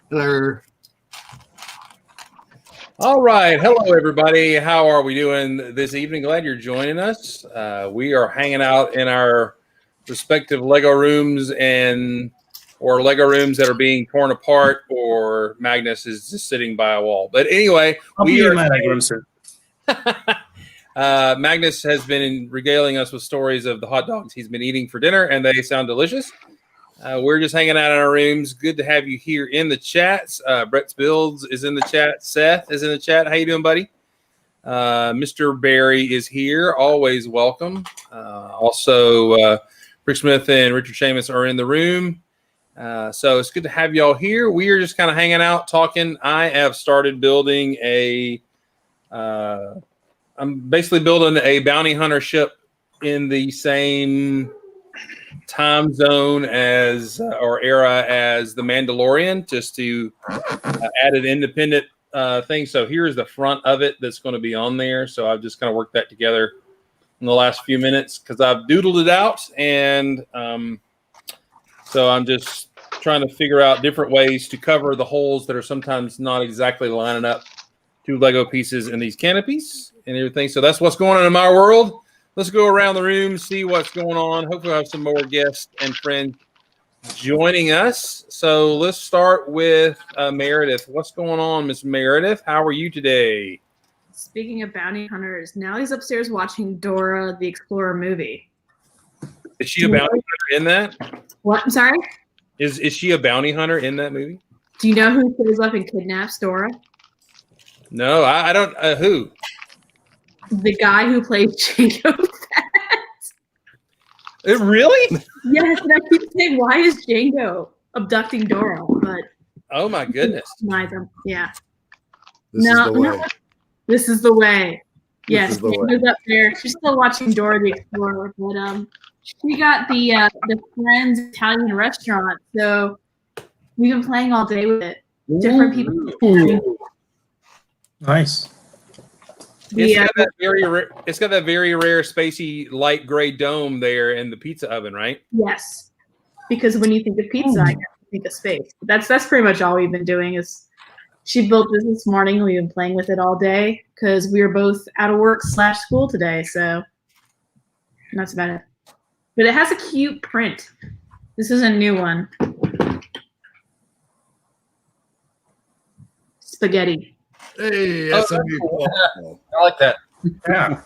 Hello. All right. Hello, everybody. How are we doing this evening? Glad you're joining us. We are hanging out in our respective Lego rooms or Lego rooms that are being torn apart, or Magnus is just sitting by a wall. But anyway, we are. Magnus has been regaling us with stories of the hot dogs he's been eating for dinner, and they sound delicious. We're just hanging out in our rooms. Good to have you here in the chats. Brett's Builds is in the chat. Seth is in the chat. How you doing, buddy? Mr. Barry is here. Always welcome. Also, Rick Smith and Richard Seamus are in the room. So it's good to have y'all here. We are just kind of hanging out, talking. I have started building I'm basically building a bounty hunter ship in the same time zone as or era as the Mandalorian, just to add an independent thing. So here's the front of it that's going to be on there. So I've just kind of worked that together in the last few minutes because I've doodled it out, and so I'm just trying to figure out different ways to cover the holes that are sometimes not exactly lining up to Lego pieces in these canopies and everything. So that's what's going on in my world. Let's go around the room, see what's going on. Hopefully, I have some more guests and friends joining us. So let's start with Meredith. What's going on, Miss Meredith? How are you today? Speaking of bounty hunters, Nally's upstairs watching Dora the Explorer movie. Is she a bounty hunter in that? What? I'm sorry? Is she a bounty hunter in that movie? Do you know who shows up and kidnaps Dora? No, I don't. Who? The guy who plays Jango Fett. Really? Yes, and I keep saying, why is Jango abducting Dora? But oh my goodness. Yeah. This is the way. This is the way. Yes, Jango's up there. She's still watching Dora the Explorer, but she got the Friends Italian restaurant, so we've been playing all day with it. Different people. Nice. It's got that very rare spacey light gray dome there in the pizza oven, right? Yes, because when you think of pizza, I think of space. That's pretty much all we've been doing. Is she built this morning? We've been playing with it all day because we were both out of work / school today, so that's about it. But it has a cute print. This is a new one. Spaghetti. Hey, that's a new cool. I like that. Yeah.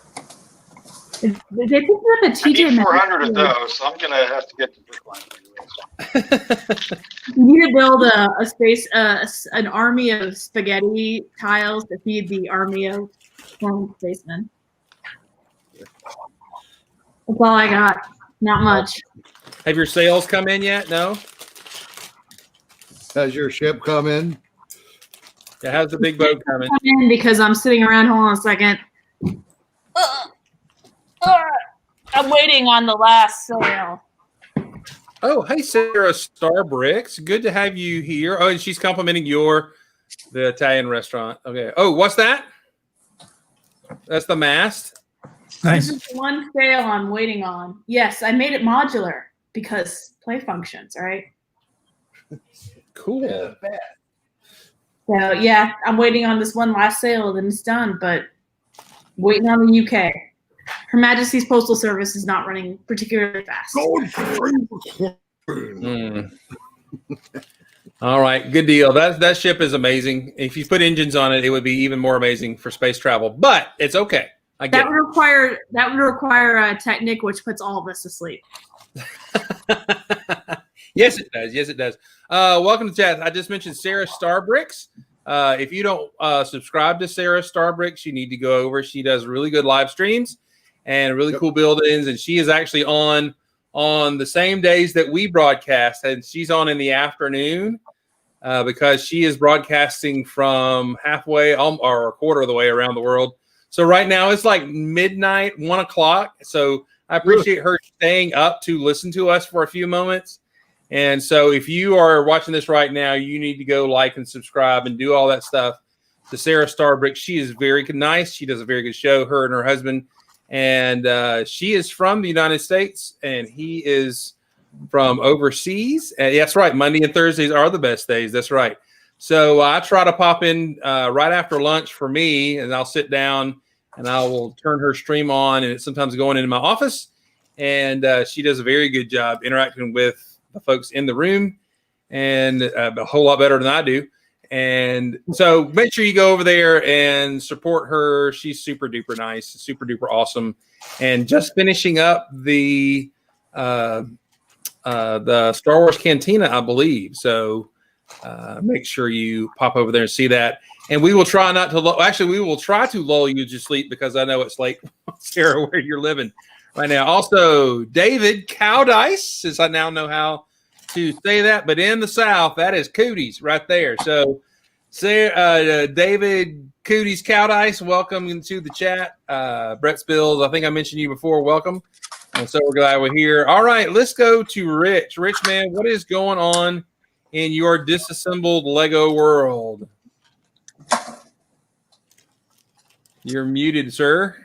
They picked it up at TJ I need Maxx. 400 of those, so I'm going to have to get the Brookline. You need to build an army of spaghetti tiles to feed the army of spacemen. That's all I got. Not much. Have your sales come in yet? No? Has your ship come in? Yeah, how's the big boat coming? Because I'm sitting around. Hold on a second. I'm waiting on the last sale. Oh, hey, Sarah Starbricks. Good to have you here. Oh, and she's complimenting the Italian restaurant. Okay. Oh, what's that? That's the mast. Nice. This is the one sale I'm waiting on. Yes, I made it modular because play functions, right? Cool. Yeah. So yeah, I'm waiting on this one last sale, then it's done. But waiting on the UK. Her Majesty's Postal Service is not running particularly fast. All right, good deal. That ship is amazing. If you put engines on it, it would be even more amazing for space travel. But it's okay. That would require a Technic, which puts all of us to sleep. Yes, it does. Yes, it does. Welcome to chat. I just mentioned Sarah Starbricks. If you don't subscribe to Sarah Starbricks, you need to go over. She does really good live streams and really cool build-ins, and she is actually on the same days that we broadcast, and she's on in the afternoon because she is broadcasting from halfway or a quarter of the way around the world. So right now it's like midnight, 1 o'clock. So I appreciate her staying up to listen to us for a few moments. And so if you are watching this right now, you need to go like and subscribe and do all that stuff to Sarah Starbrick. She is very nice. She does a very good show, her and her husband. And she is from the United States, and he is from overseas. And that's right. Monday and Thursdays are the best days. That's right. So I try to pop in right after lunch for me, and I'll sit down and I will turn her stream on, and it's sometimes going into my office. And she does a very good job interacting with the folks in the room, and a whole lot better than I do. And so make sure you go over there and support her. She's super duper nice, super duper awesome. And just finishing up the Star Wars Cantina, I believe. So make sure you pop over there and see that. And we will try not to actually, we will try to lull you to sleep because I know it's late, Sarah, where you're living right now. Also, David Cowdice, since I now know how to say that, but in the South, that is Cooties right there. So, David Cooties Cowdice, welcome into the chat. Brett Spills, I think I mentioned you before. Welcome. And so we're glad we're here. All right, let's go to Rich. Rich, man, what is going on in your disassembled Lego world? You're muted, sir.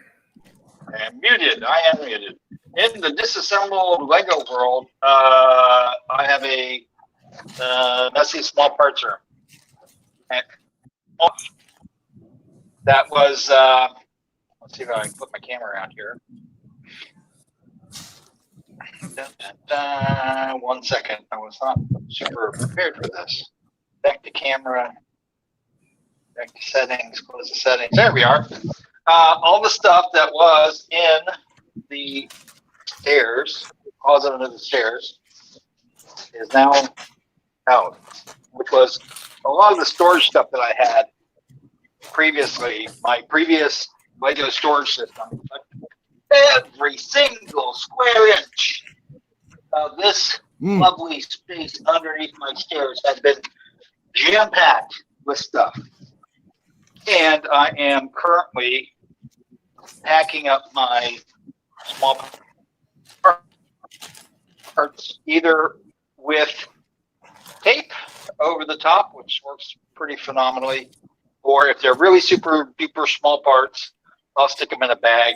I'm muted. I am muted. In the disassembled Lego world, I have a messy small parts room. And that was, let's see if I can put my camera around here. 1 second. I was not super prepared for this. Back to camera. Back to settings. Close the settings. There we are. All the stuff that was in the stairs, closet under the stairs, is now out, which was a lot of the storage stuff that I had previously. My previous Lego storage system, every single square inch of this lovely space underneath my stairs had been jam-packed with stuff. And I am currently packing up my small parts either with tape over the top, which works pretty phenomenally, or if they're really super duper small parts, I'll stick them in a bag,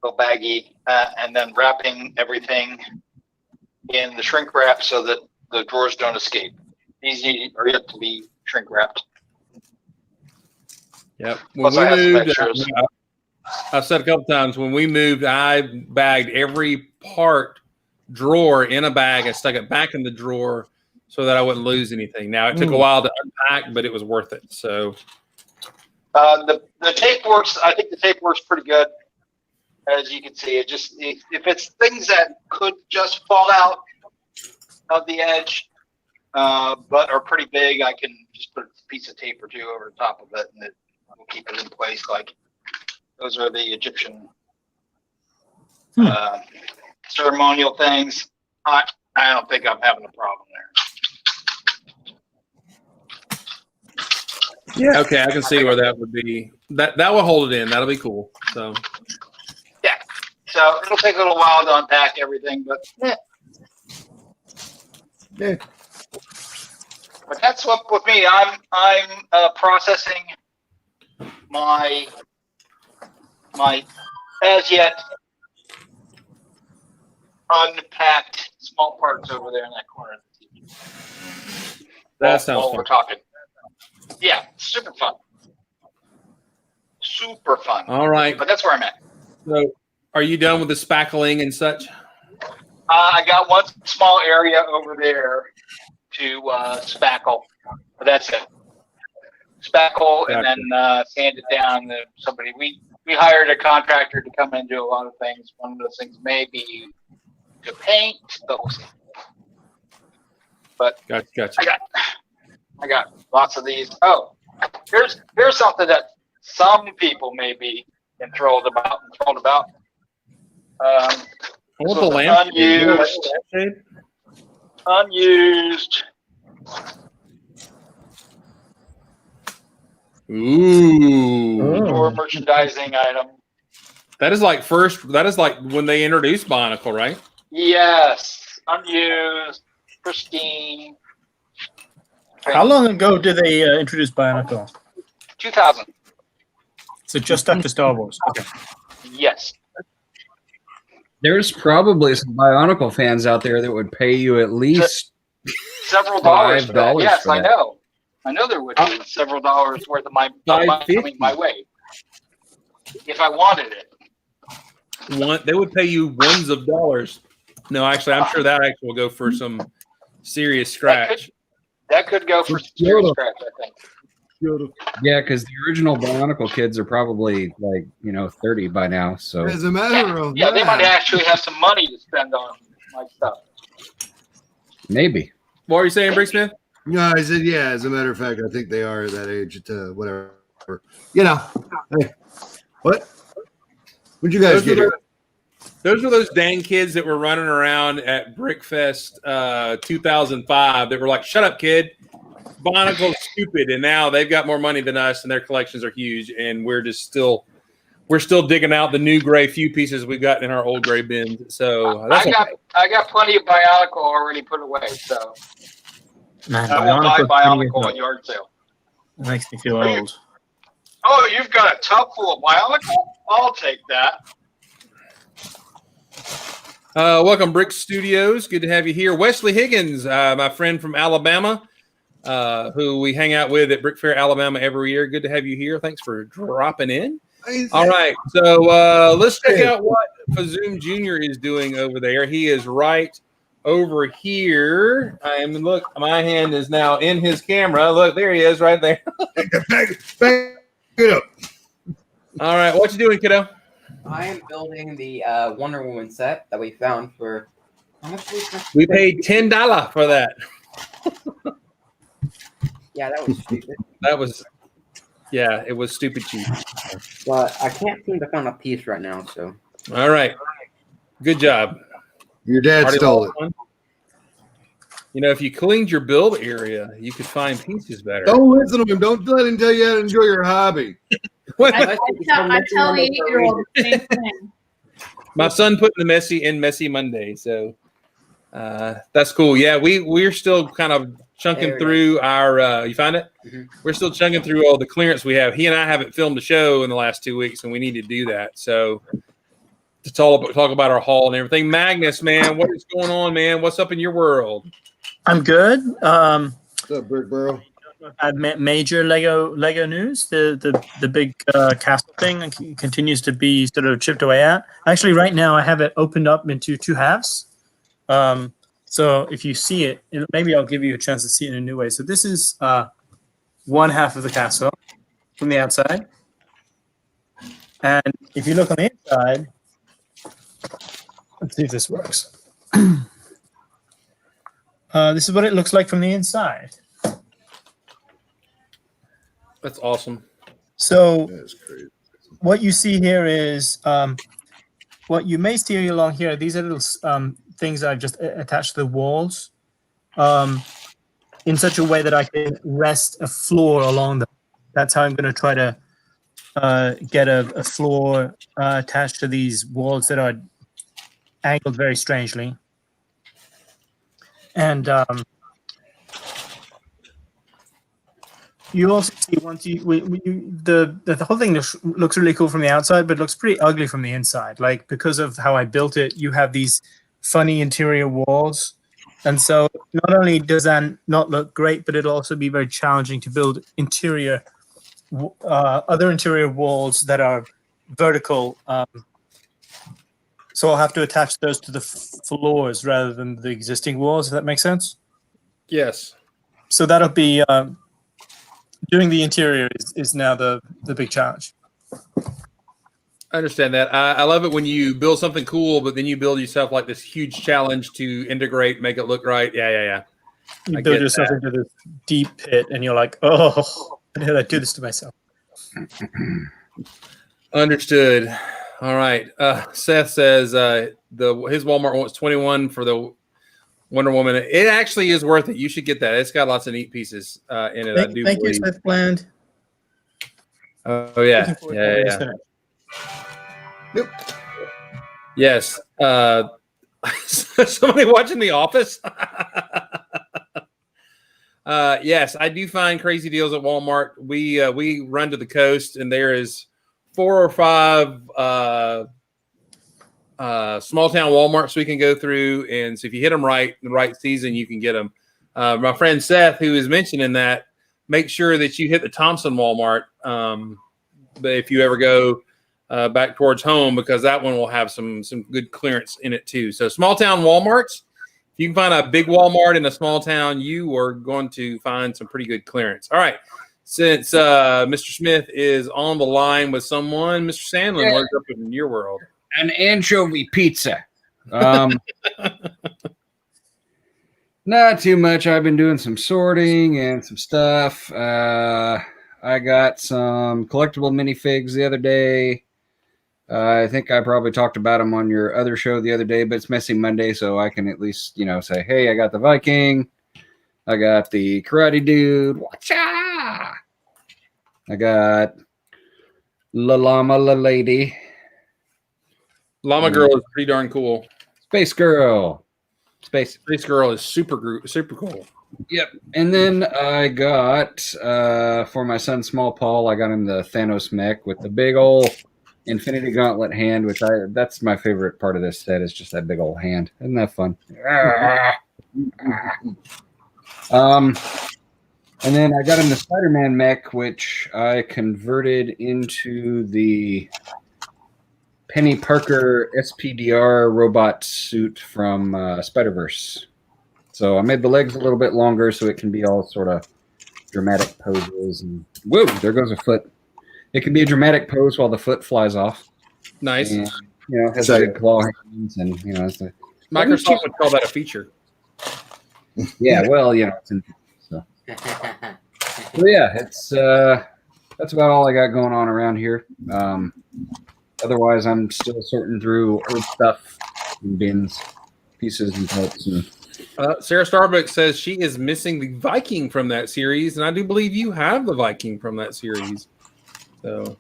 little baggie, and then wrapping everything in the shrink wrap so that the drawers don't escape. These are yet to be shrink wrapped. Yep. When we moved, I've said a couple times, when we moved, I bagged every part drawer in a bag and stuck it back in the drawer so that I wouldn't lose anything. Now, it took a while to unpack, but it was worth it. So the tape works. I think the tape works pretty good. As you can see, it just, if it's things that could just fall out of the edge, but are pretty big, I can just put a piece of tape or two over the top of it, and it will keep it in place. Like, those are the Egyptian ceremonial things. I don't think I'm having a problem there. yeah, okay, I can see where that would be. That will hold it in. That'll be cool. So yeah, so it'll take a little while to unpack everything, but Yeah. But that's what with me. I'm processing my as yet unpacked small parts over there in that corner of the TV. that sounds fun. We're talking. Yeah, super fun. Super fun. All right. But that's where I'm at. So, are you done with the spackling and such? I got one small area over there to spackle, but that's it. Spackle and then sand it down. We hired a contractor to come in and do a lot of things. One of those things may be to paint, but we'll see. But Gotcha. I got lots of these. Oh, here's something that some people may be enthralled about. I want the lampshade. Unused. Ooh. Store merchandising item. That is like when they introduced Bionicle, right? Yes. Unused. Pristine. How long ago did they introduce Bionicle? 2000. So just after Star Wars. Okay. Yes. There's probably some Bionicle fans out there that would pay you at least Several dollars for that. $5 Yes, for I that. know. I know there would be several dollars worth of my money coming my way if I wanted it. They would pay you ones of dollars. No, actually, I'm sure that actually will go for some serious scratch. That could go for serious scratch, I think. Yeah, because the original Bionicle kids are probably like 30 by now. So As a matter of Yeah, they fact, might actually have some money to spend on my stuff. maybe. What are you saying, Bricksmith? No, I said, yeah, as a matter of fact, I think they are at that age at whatever. You know. Hey, what? What'd you guys get here? Those were those dang kids that were running around at Brickfest 2005 that were like, shut up, kid. Bionicle's stupid. And now they've got more money than us and their collections are huge. And we're still digging out the new gray few pieces we've got in our old gray bins. So I got plenty of Bionicle already put away. So Man, I will buy Bionicle Bionicle at yard sale. makes me feel old. Oh, you've got a tub full of Bionicle? I'll take that. Welcome, Brick Studios. Good to have you here. Wesley Higgins, my friend from Alabama, who we hang out with at Brick Fair, Alabama every year. Good to have you here. Thanks for dropping in. All right, so let's check out what Fazoom Jr. is doing over there. He is right over here. Look, my hand is now in his camera. Look, there he is right there. Back it up. All right, what you doing, kiddo? I am building the Wonder Woman set that we found for how much did we spend? We paid $10 for that. Yeah, that was stupid. It was stupid cheap. But I can't seem to find a piece right now, so All right, good job. Your dad Already stole lost it. one? If you cleaned your build area, you could find pieces better. Don't listen to him. Don't let him tell you how to enjoy your hobby. I tell the 8-year-old the same thing. My son put the messy in Messy Monday, so that's cool. Yeah, we're still kind of chunking There it through our. You find it? Mhm. We're still chunking through all the clearance we have. He and I haven't filmed a show in the last 2 weeks, and we need to do that. So to talk about our haul and everything. Magnus, man, what is going on, man? What's up in your world? I'm good. What's up, Brick Bro? Major Lego news. The big castle thing continues to be sort of chipped away at. Actually, right now I have it opened up into two halves. So if you see it, maybe I'll give you a chance to see it in a new way. So this is one half of the castle from the outside, and if you look on the inside, let's see if this works. This is what it looks like from the inside. That's awesome. So That's crazy. what you see here is what you may see along here. These are little things I've just attached to the walls in such a way that I can rest a floor along them. That's how I'm going to try to get a floor attached to these walls that are angled very strangely. And you also see once the whole thing looks really cool from the outside, but looks pretty ugly from the inside. Like, because of how I built it, you have these funny interior walls, and so not only does that not look great, but it'll also be very challenging to build other interior walls that are vertical. So I'll have to attach those to the floors rather than the existing walls. If that makes sense. Yes. So that'll be doing the interior is now the big challenge. I understand that. I love it when you build something cool, but then you build yourself like this huge challenge to integrate, make it look right. Yeah. You I build get yourself that. into this deep pit, and you're like, oh, how did I do this to myself? Understood. All right. Seth says his Walmart wants 21 for the Wonder Woman. It actually is worth it. You should get that. It's got lots of neat pieces in it. Thank you, believe. Seth Bland. Oh yeah. Looking forward to when it's finished. Yep. Yes. Somebody watching The Office? Yes, I do find crazy deals at Walmart. We run to the coast, and there is 4 or 5 small town Walmarts we can go through, and so if you hit them right in the right season, you can get them. My friend Seth, who is mentioning that, make sure that you hit the Thompson Walmart. But if you ever go back towards home, because that one will have some good clearance in it too. So small town Walmarts, if you can find a big Walmart in a small town, you are going to find some pretty good clearance. All right. Since Mr. Smith is on the line with someone, Mr. Sandlin, Yeah. what's up in your world? An anchovy pizza. Not too much. I've been doing some sorting and some stuff. I got some collectible minifigs the other day. I think I probably talked about them on your other show the other day, but it's Messy Monday, so I can at least, say, hey, I got the Viking. I got the Karate Dude. Watcha! I got La Llama La Lady. Llama Girl is pretty darn cool. Space Girl. Space Girl is super cool. Yep. And then I got, for my son, Small Paul, I got him the Thanos mech with the big old Infinity Gauntlet hand, that's my favorite part of this set is just that big old hand. Isn't that fun? And then I got him the Spider-Man mech, which I converted into the Penny Parker SPDR robot suit from Spider-Verse. So I made the legs a little bit longer so it can be all sort of dramatic poses. And whoa, there goes a foot. It can be a dramatic pose while the foot flies off. Nice. And, has big claw hands and, it's a, Microsoft would call that a feature. yeah, well, it's in, so. So yeah, it's that's about all I got going on around here. Otherwise, I'm still sorting through old stuff in bins, pieces and parts. And Sarah Starbuck says she is missing the Viking from that series, and I do believe you have the Viking from that series. So,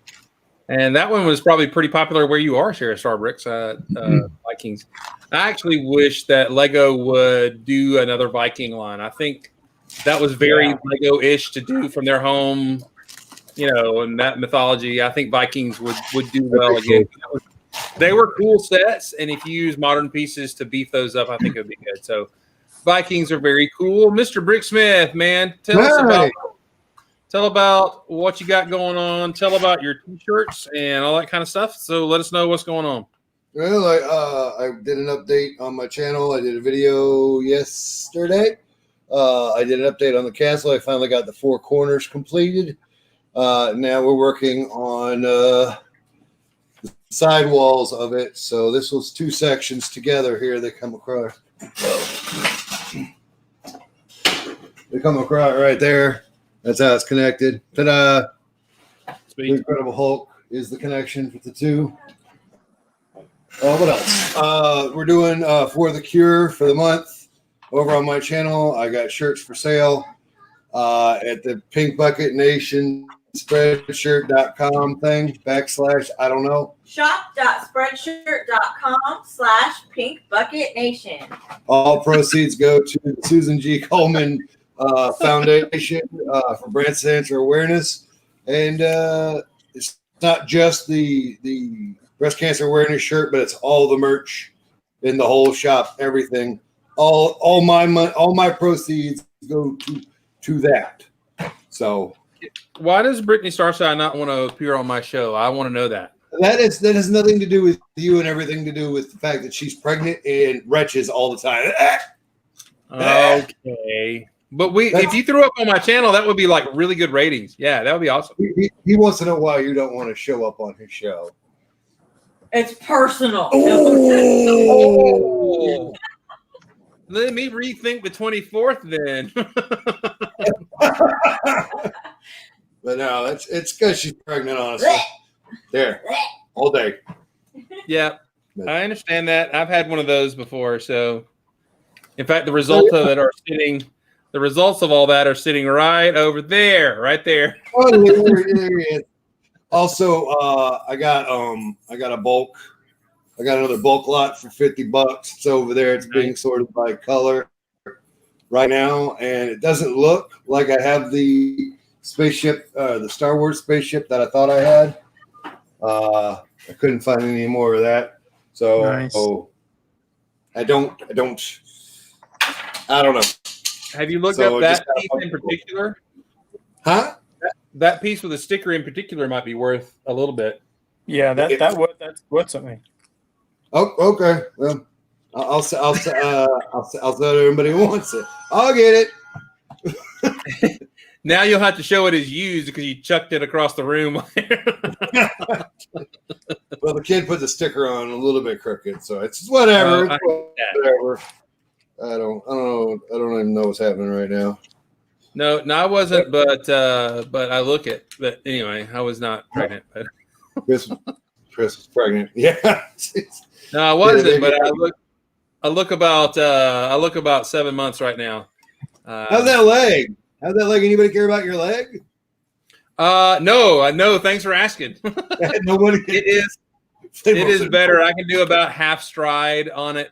and that one was probably pretty popular where you are, Sarah Starbuck's Vikings. I actually wish that Lego would do another Viking line. I think that was very Lego-ish to do from their home, and that mythology. I think Vikings would do well again. They were cool sets, and if you use modern pieces to beef those up, I think it would be good. So Vikings are very cool. Mr. Bricksmith, man, tell about what you got going on. Tell about your T-shirts and all that kind of stuff. So let us know what's going on. Well, I did an update on my channel. I did a video yesterday. I did an update on the castle. I finally got the 4 corners completed. Now we're working on the side walls of it. So this was 2 sections together here. They come across. They come across right there. That's how it's connected. Ta-da! The Incredible Hulk is the connection for the 2. What else? We're doing For the Cure for the month over on my channel. I got shirts for sale at the Pink Bucket Nation spreadshirt.com thing / I don't know. shop.spreadshirt.com/pinkbucketnation. All proceeds go to the Susan G. Coleman Foundation for breast cancer awareness. And it's not just the breast cancer awareness shirt, but it's all the merch in the whole shop, everything. All my money, all my proceeds go to that. So why does Brittany Starside not want to appear on my show? I want to know that. that has nothing to do with you and everything to do with the fact that she's pregnant and retches all the time. Okay. But if you threw up on my channel, that would be like really good ratings. Yeah, that would be awesome. He wants to know why you don't want to show up on his show. It's personal. Oh. Let me rethink the 24th then. But no, it's because she's pregnant, honestly. There, all day. Yeah, I understand that. I've had one of those before. So, in fact, the results of all that are sitting right over there, right there. Oh, there he is. Also, I got a bulk. I got another bulk lot for $50. It's over there. It's being sorted by color right now, and it doesn't look like I have the spaceship, the Star Wars spaceship that I thought I had. I couldn't find any more of that, so Nice. I don't know. Have you looked So up just that piece in particular? Huh? That piece with the sticker in particular might be worth a little bit. Yeah, that's worth something. Oh, okay. Well, I'll sell it to everybody who wants it. I'll get it. Now you'll have to show it as used because you chucked it across the room. Well, the kid put the sticker on a little bit crooked, so it's whatever. I- Whatever. I don't know. I don't even know what's happening right now. No, I wasn't, but I look it. But anyway, I was not pregnant. But Chris is pregnant. Yeah. no, I wasn't. Yeah, But I look about 7 months right now. How's that leg? How's that leg? Anybody care about your leg? No. Thanks for asking. Nobody. It is better. I can do about half stride on it.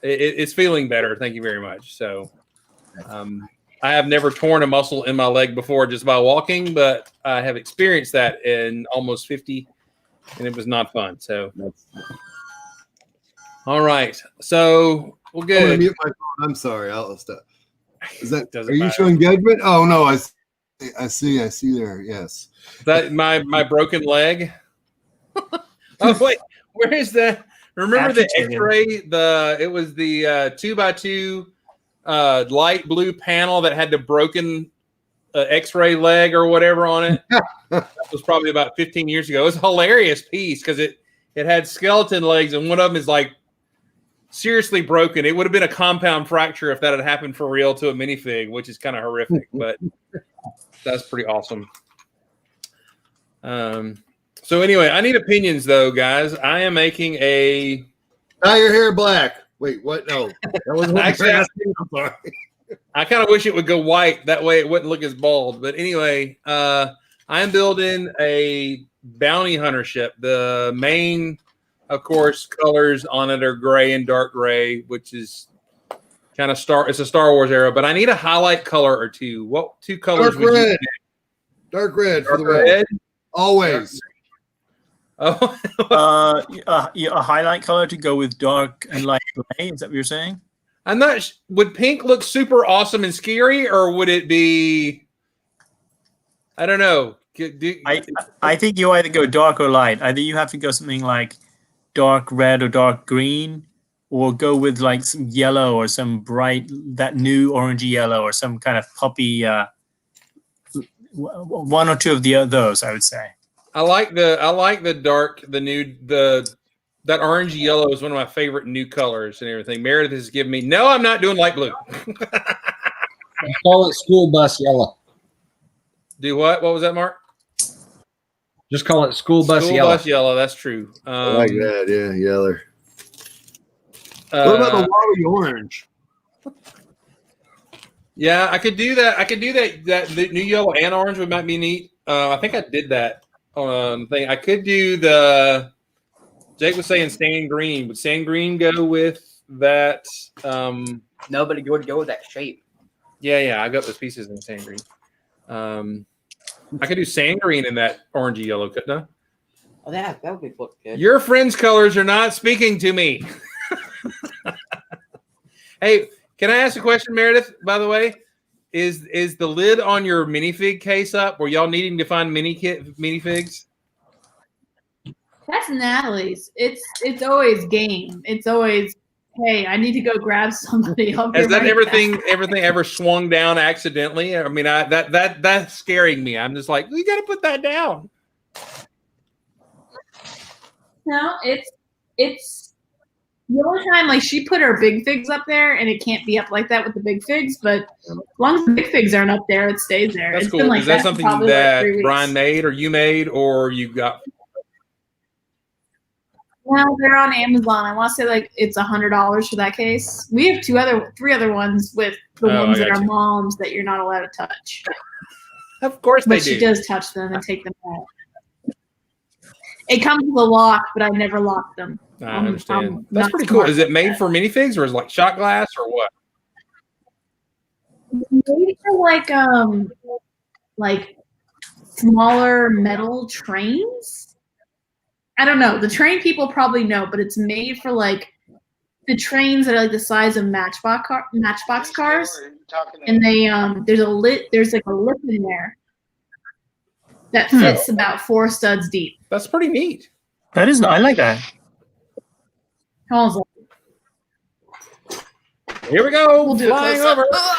It's feeling better. Thank you very much. So, I have never torn a muscle in my leg before just by walking, but I have experienced that in almost 50, and it was not fun. So, all right. So, well, I'm gonna good. mute my phone. I'm sorry. I'll stop. Is that? Doesn't Are you matter. showing judgment? Oh no, I see there. Yes. That my broken leg. Oh wait, where is that? Remember the Amputated. X-ray? It was the 2x2 light blue panel that had the broken X-ray leg or whatever on it. That was probably about 15 years ago. It was a hilarious piece because it had skeleton legs and one of them is like seriously broken. It would have been a compound fracture if that had happened for real to a minifig, which is kind of horrific, but that's pretty awesome. So anyway, I need opinions though, guys. I am making a. Dye your hair black. Wait, what? No. That was what Actually, I'm sorry. I kind of wish it would go white. That way it wouldn't look as bald. But anyway, I'm building a bounty hunter ship. The main, of course, colors on it are gray and dark gray, which is kind of it's a Star Wars era. But I need a highlight color or two. What two colors Dark would you red. pick? Dark red for Dark the wall. red? Always. Oh, A highlight color to go with dark and light gray. Is that what you're saying? I'm not. Would pink look super awesome and scary, or would it be? I don't know. I think you either go dark or light. Either you have to go something like dark red or dark green, or go with like some yellow or some bright, that new orangey yellow or some kind of puppy. One or two of those, I would say. I like the dark, that orangey yellow is one of my favorite new colors and everything. Meredith has given me. No, I'm not doing light blue. Call it school bus yellow. Do what? What was that, Mark? Just call it school bus School yellow. bus yellow. That's true. I like that. Yeah, yeller. What What about the Wally orange? Yeah, I could do that. I could do that. The new yellow and orange would might be neat. I think I did that thing. I could do the. Jake was saying sand green. Would sand green go with that? No, but it would go with that shape. Yeah. I got those pieces in sand green. I could do sand green in that orangey yellow, couldn't I? Oh, that would be look good. Your friend's colors are not speaking to me. Hey, can I ask a question, Meredith? By the way, is the lid on your minifig case up? Were y'all needing to find minifigs? That's Natalie's. It's always game. It's always, hey, I need to go grab somebody. I'll be Has that right everything back. ever swung down accidentally? I mean, that's scaring me. I'm just like, you got to put that down. No, it's the only time like she put her big figs up there, and it can't be up like that with the big figs. But as long as the big figs aren't up there, it stays there. That's It's cool. been like Is that for something probably, that 3 weeks. Brian made, or you made, or you got? No, they're on Amazon. I want to say like it's $100 for that case. We have 3 other ones with the Oh, ones I that are got you. moms that you're not allowed to touch. Of course they But she do. does touch them and take them out. It comes with a lock, but I never lock them. I understand. I'm That's not pretty cool. smart Is it like made that. for minifigs, or is it like shot glass, or what? Maybe for like smaller metal trains. I don't know. The train people probably know, but it's made for like the trains that are like the size of Matchbox cars, and they there's like a lip in there that fits about 4 studs deep. That's pretty neat. That is, I like that. Hold on. Here we go. We'll do flying it close over. up.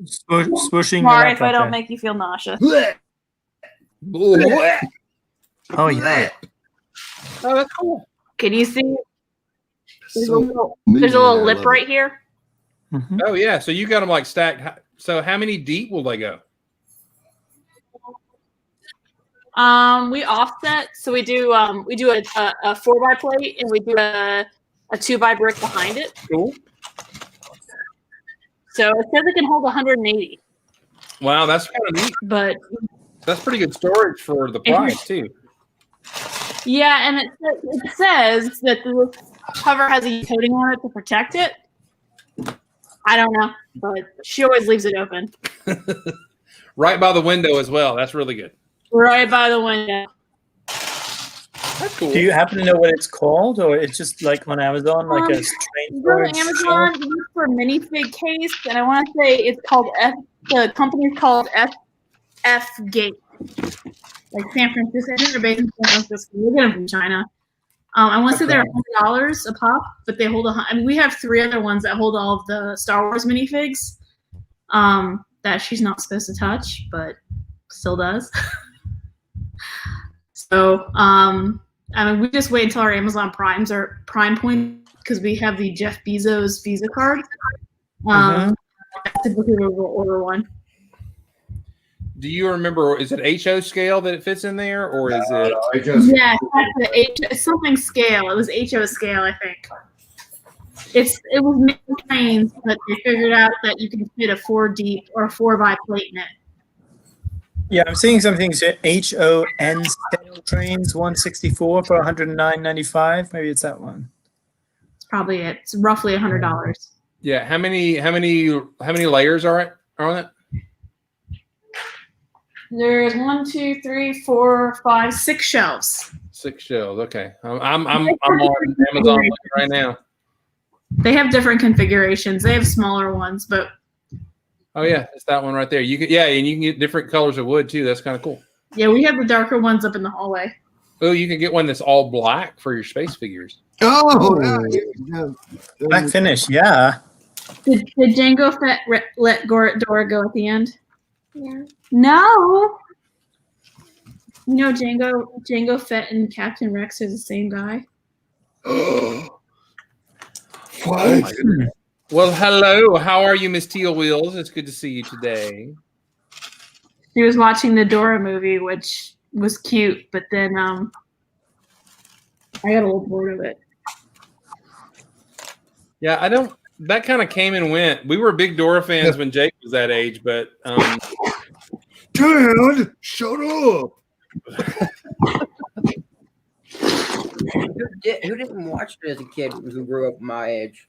Swooshing. Sorry if I don't make you feel nauseous. Blech. Oh yeah. Oh, that's cool. Can you see? There's So a little lip love right here. Mhm. Oh yeah. So you got them like stacked. So how many deep will they go? We offset, so we do a 4x plate and we do a 2x brick behind it. Cool. So it says it can hold 180, Wow, that's kind of neat. but That's pretty good storage for the price too. yeah, and it says that the cover has a coating on it to protect it. I don't know, but she always leaves it open. Right by the window as well. That's really good. Right by the window. That's cool. Do you happen to know what it's called, or it's just like on Amazon, like a You strange go to storage Amazon, you look for a minifig case, and I want to say it's called the company's called FF Gate. Like San Francisco, I think they're based in San Francisco. We get them from China. I want to say they're $100 a pop, but they hold I mean, we have 3 other ones that hold all of the Star Wars minifigs that she's not supposed to touch, but still does. So, I mean, we just wait until our Amazon Primes are Prime Point because we have the Jeff Bezos Visa card. Typically, we'll order one. Do you remember? Is it HO scale that it fits in there, or is it? I just Yeah, that's the it's something scale. It was HO scale, I think. It was made in trains, but they figured out that you can fit a 4 deep or a 4x plate in it. Yeah, I'm seeing some things here. HON scale trains 164 for 109.95. Maybe it's that one. It's probably it. It's roughly $100. Yeah. How many layers are on it? There's 1, 2, 3, 4, 5, 6 shelves. 6 shelves. Okay. I'm on Amazon right now. They have different configurations. They have smaller ones, but Oh yeah, it's that one right there. You can and you can get different colors of wood too. That's kind of cool. yeah, we have the darker ones up in the hallway. Oh, you can get one that's all black for your space figures. Black finish, yeah. Did Jango Fett let Dora go at the end? Yeah. No. You know, Jango Fett and Captain Rex are the same guy. what? Well, hello. How are you, Miss Teal Wheels? It's good to see you today. She was watching the Dora movie, which was cute, but then I got a little bored of it. Yeah, I don't. That kind of came and went. We were big Dora fans when Jake was that age, but Dad, shut up. Who didn't watch it as a kid who grew up my age?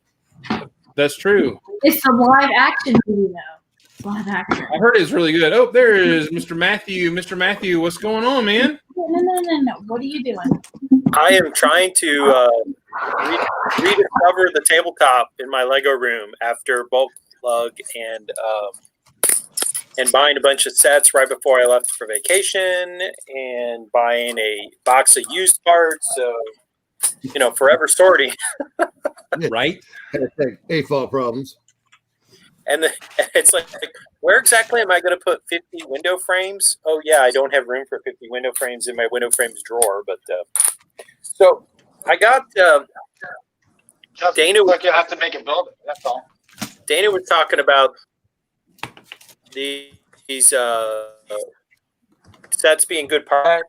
that's true. It's a live action movie, though. It's live action. I heard it's really good. Oh, there is Mr. Matthew. Mr. Matthew, what's going on, man? No. What are you doing? I am trying to rediscover the tabletop in my Lego room after bulk plug and buying a bunch of sets right before I left for vacation and buying a box of used parts. So, forever sorting. Right? Hashtag AFOL problems. And it's like, where exactly am I going to put 50 window frames? Oh, yeah, I don't have room for 50 window frames in my window frames drawer. But so I got Dana. Like you have to make it build it. That's all. Dana was talking about these sets being good part.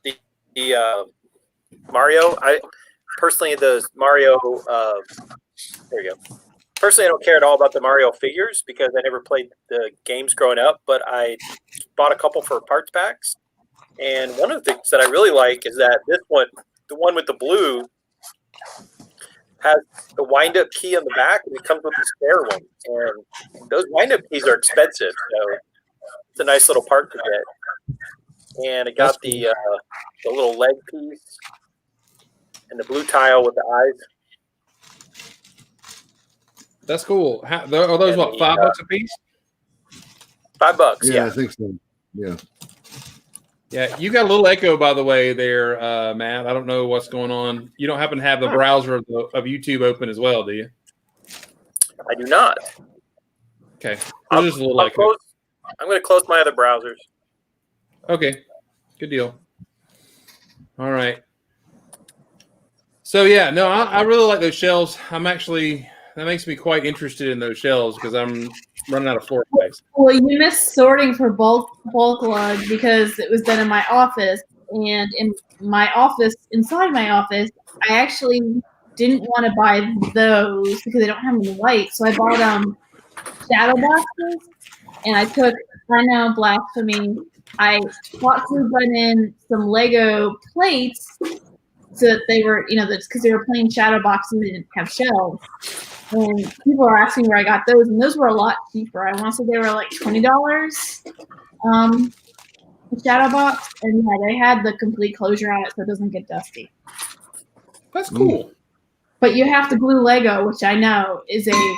The Mario. The Mario. There you go. Personally, I don't care at all about the Mario figures because I never played the games growing up, but I bought a couple for parts packs. And one of the things that I really like is that this one, the one with the blue, has the wind-up key on the back, and it comes with a spare one. And those wind-up keys are expensive, so it's a nice little part to get. And it got the little leg piece. and the blue tile with the eyes. That's cool. Are those what, $5 a piece? $5. Yeah, Yeah. I think so. Yeah. Yeah, you got a little echo, by the way, there, Matt. I don't know what's going on. You don't happen to have the browser of YouTube open as well, do you? I do not. Okay. There's just a little echo. I'm going to close my other browsers. Okay. Good deal. All right. So, yeah, no, I really like those shelves. That makes me quite interested in those shelves because I'm running out of floor space. Well, you missed sorting for bulk lug because it was done in my office, and in my office, inside my office, I actually didn't want to buy those because they don't have any light. So I bought shadow boxes, and I took, I know, blasphemy. I thought to put in some Lego plates so that they were, because they were plain shadow boxes and they didn't have shelves. And people are asking where I got those, and those were a lot cheaper. I want to say they were like $20. The shadow box, and yeah, they had the complete closure on it so it doesn't get dusty. That's cool. But you have to glue Lego, which I know is a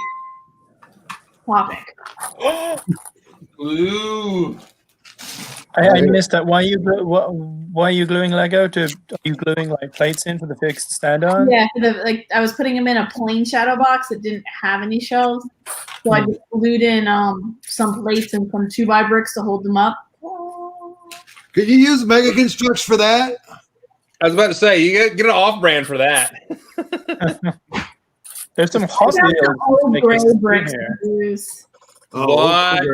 topic. Glue. I missed that. Why are you gluing Lego? Are you gluing like plates in for the fixed stand on? Yeah, I was putting them in a plain shadow box that didn't have any shelves, so I just glued in some plates and some 2x bricks to hold them up. Could you use Mega Constructs for that? I was about to say, you get an off-brand for that. There's some hot Old gray deals bricks here. to use. What?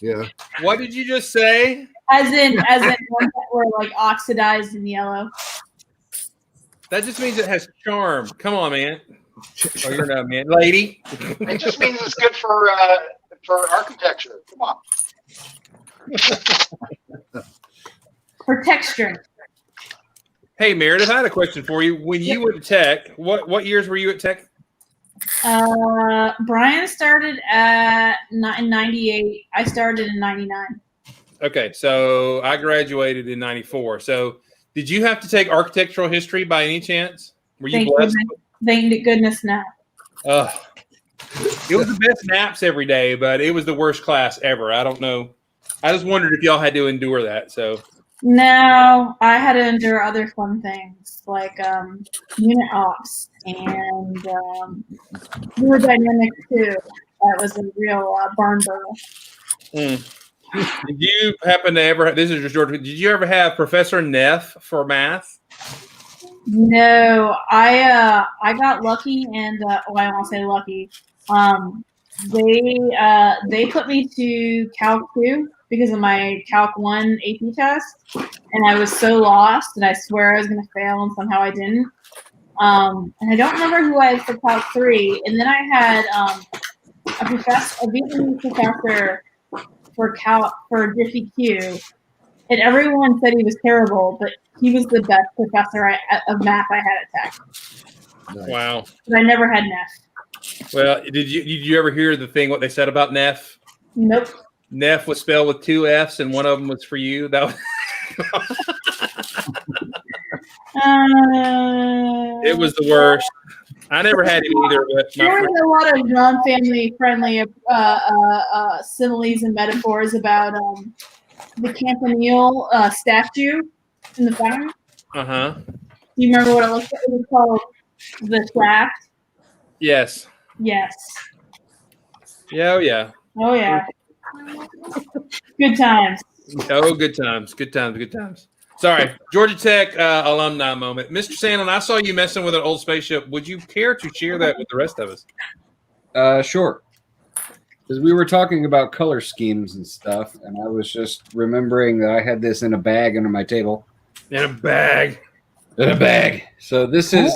Yeah. What did you just say? As in ones that were like oxidized and yellow. That just means it has charm. Come on, man. Oh, you're not, man. Lady. It just means it's good for architecture. Come on. For texture. Hey, Meredith, I had a question for you. When you went to Tech, what years were you at Tech? Brian started in 98. I started in 99. Okay, so I graduated in 94. So did you have to take architectural history by any chance? Were you blessed? Thank goodness no. It was the best naps every day, but it was the worst class ever. I don't know. I just wondered if y'all had to endure that. So No, I had to endure other fun things like unit ops and fluid dynamics too. That was a real barn burner. Did you happen to ever? This is just George. Did you ever have Professor Neff for math? No, I got lucky, and I won't say lucky. They put me to Calc 2 because of my Calc 1 AP test, and I was so lost, and I swear I was going to fail, and somehow I didn't. And I don't remember who I had for Calc 3, and then I had a Vietnamese professor for Diffie Q, and everyone said he was terrible, but he was the best professor of math I had at Tech. Nice. Wow. But I never had Neff. Well, did you ever hear what they said about Neff? Nope. Neff was spelled with 2 F's, and one of them was for you. That was it was the worst. I never had it either. But there was a lot of non-family friendly similes and metaphors about the Campanile statue in the fountain. Uh-huh. Do you remember what it looked like? It was called the Shaft. Yes. Yes. Yeah. Oh yeah. Oh yeah. Good times. Oh, good times. Good times. Good times. Sorry, Georgia Tech alumni moment. Mr. Sandlin, I saw you messing with an old spaceship. Would you care to share that with the rest of us? Sure. Because we were talking about color schemes and stuff, and I was just remembering that I had this in a bag under my table. In a bag. In a bag. So this is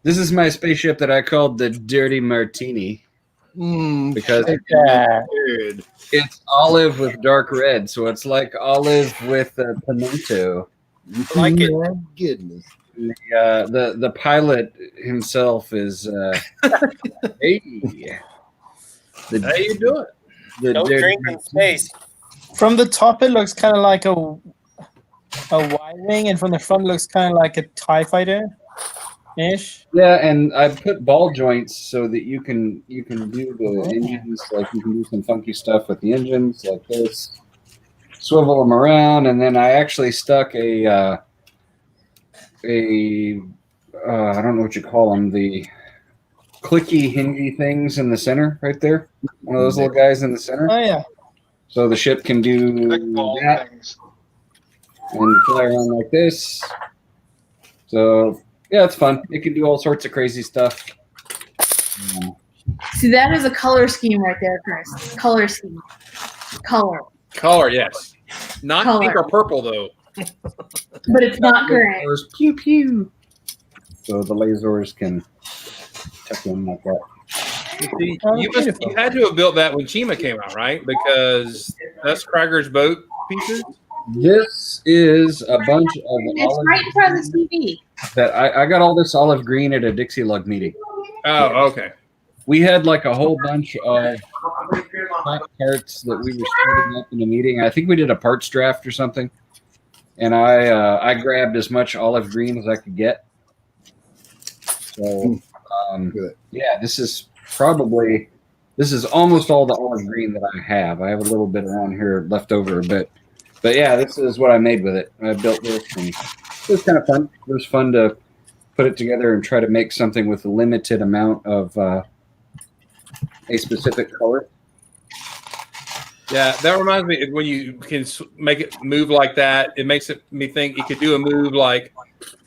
this is my spaceship that I called the Dirty Martini. Because it's olive with dark red, so it's like olive with pimento. I like it. Oh, goodness. The pilot himself is hey. How you doing? No drink in space. From the top, it looks kind of like a Y-wing, and from the front, it looks kind of like a TIE fighter. ish. Yeah, and I put ball joints so that you can do the engines. Like you can do some funky stuff with the engines, like this. Swivel them around, and then I actually stuck a I don't know what you call them, the clicky hingy things in the center right there. One of those little guys in the center. Oh yeah. So the ship can do Big ball that things. and fly around like this. So yeah, it's fun. It can do all sorts of crazy stuff. See, that is a color scheme right there, Chris. Color scheme. Color. Color, yes. Not Color. pink or purple though. But it's not gray. Pew pew. So the lasers can tuck in like that. See, Oh, you beautiful. had to have built that when Chima came out, right? Because that's Krager's boat pieces. This is a bunch of It's olive right in front of the TV. that I got all this olive green at a Dixie Lug meeting. Oh, okay. We had like a whole bunch of parts that we were starting up in a meeting. I think we did a parts draft or something, and I grabbed as much olive green as I could get. So yeah, this is almost all the olive green that I have. I have a little bit around here left over, but yeah, this is what I made with it. I built this, and it was kind of fun. It was fun to put it together and try to make something with a limited amount of a specific color. Yeah, that reminds me of when you can make it move like that. It makes me think it could do a move like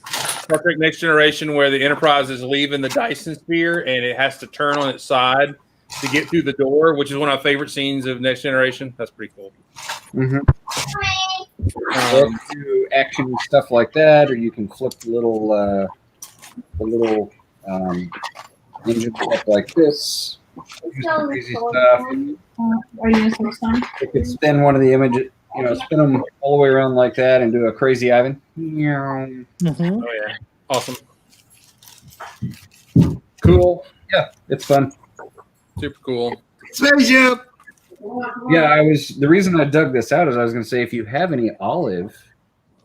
Star Trek Next Generation, where the Enterprise is leaving the Dyson sphere and it has to turn on its side to get through the door, which is one of my favorite scenes of Next Generation. That's pretty cool. Mm-hmm. Do action stuff like that, or you can flip the little engine stuff like this. Do some crazy stuff. Are you going to say something? You could spin one of the images, spin them all the way around like that, and do a crazy Ivan. Mm-hmm. Oh yeah, awesome, cool, Yeah, it's fun. super cool. Spaceship. Yeah, the reason I dug this out is I was going to say, if you have any olive,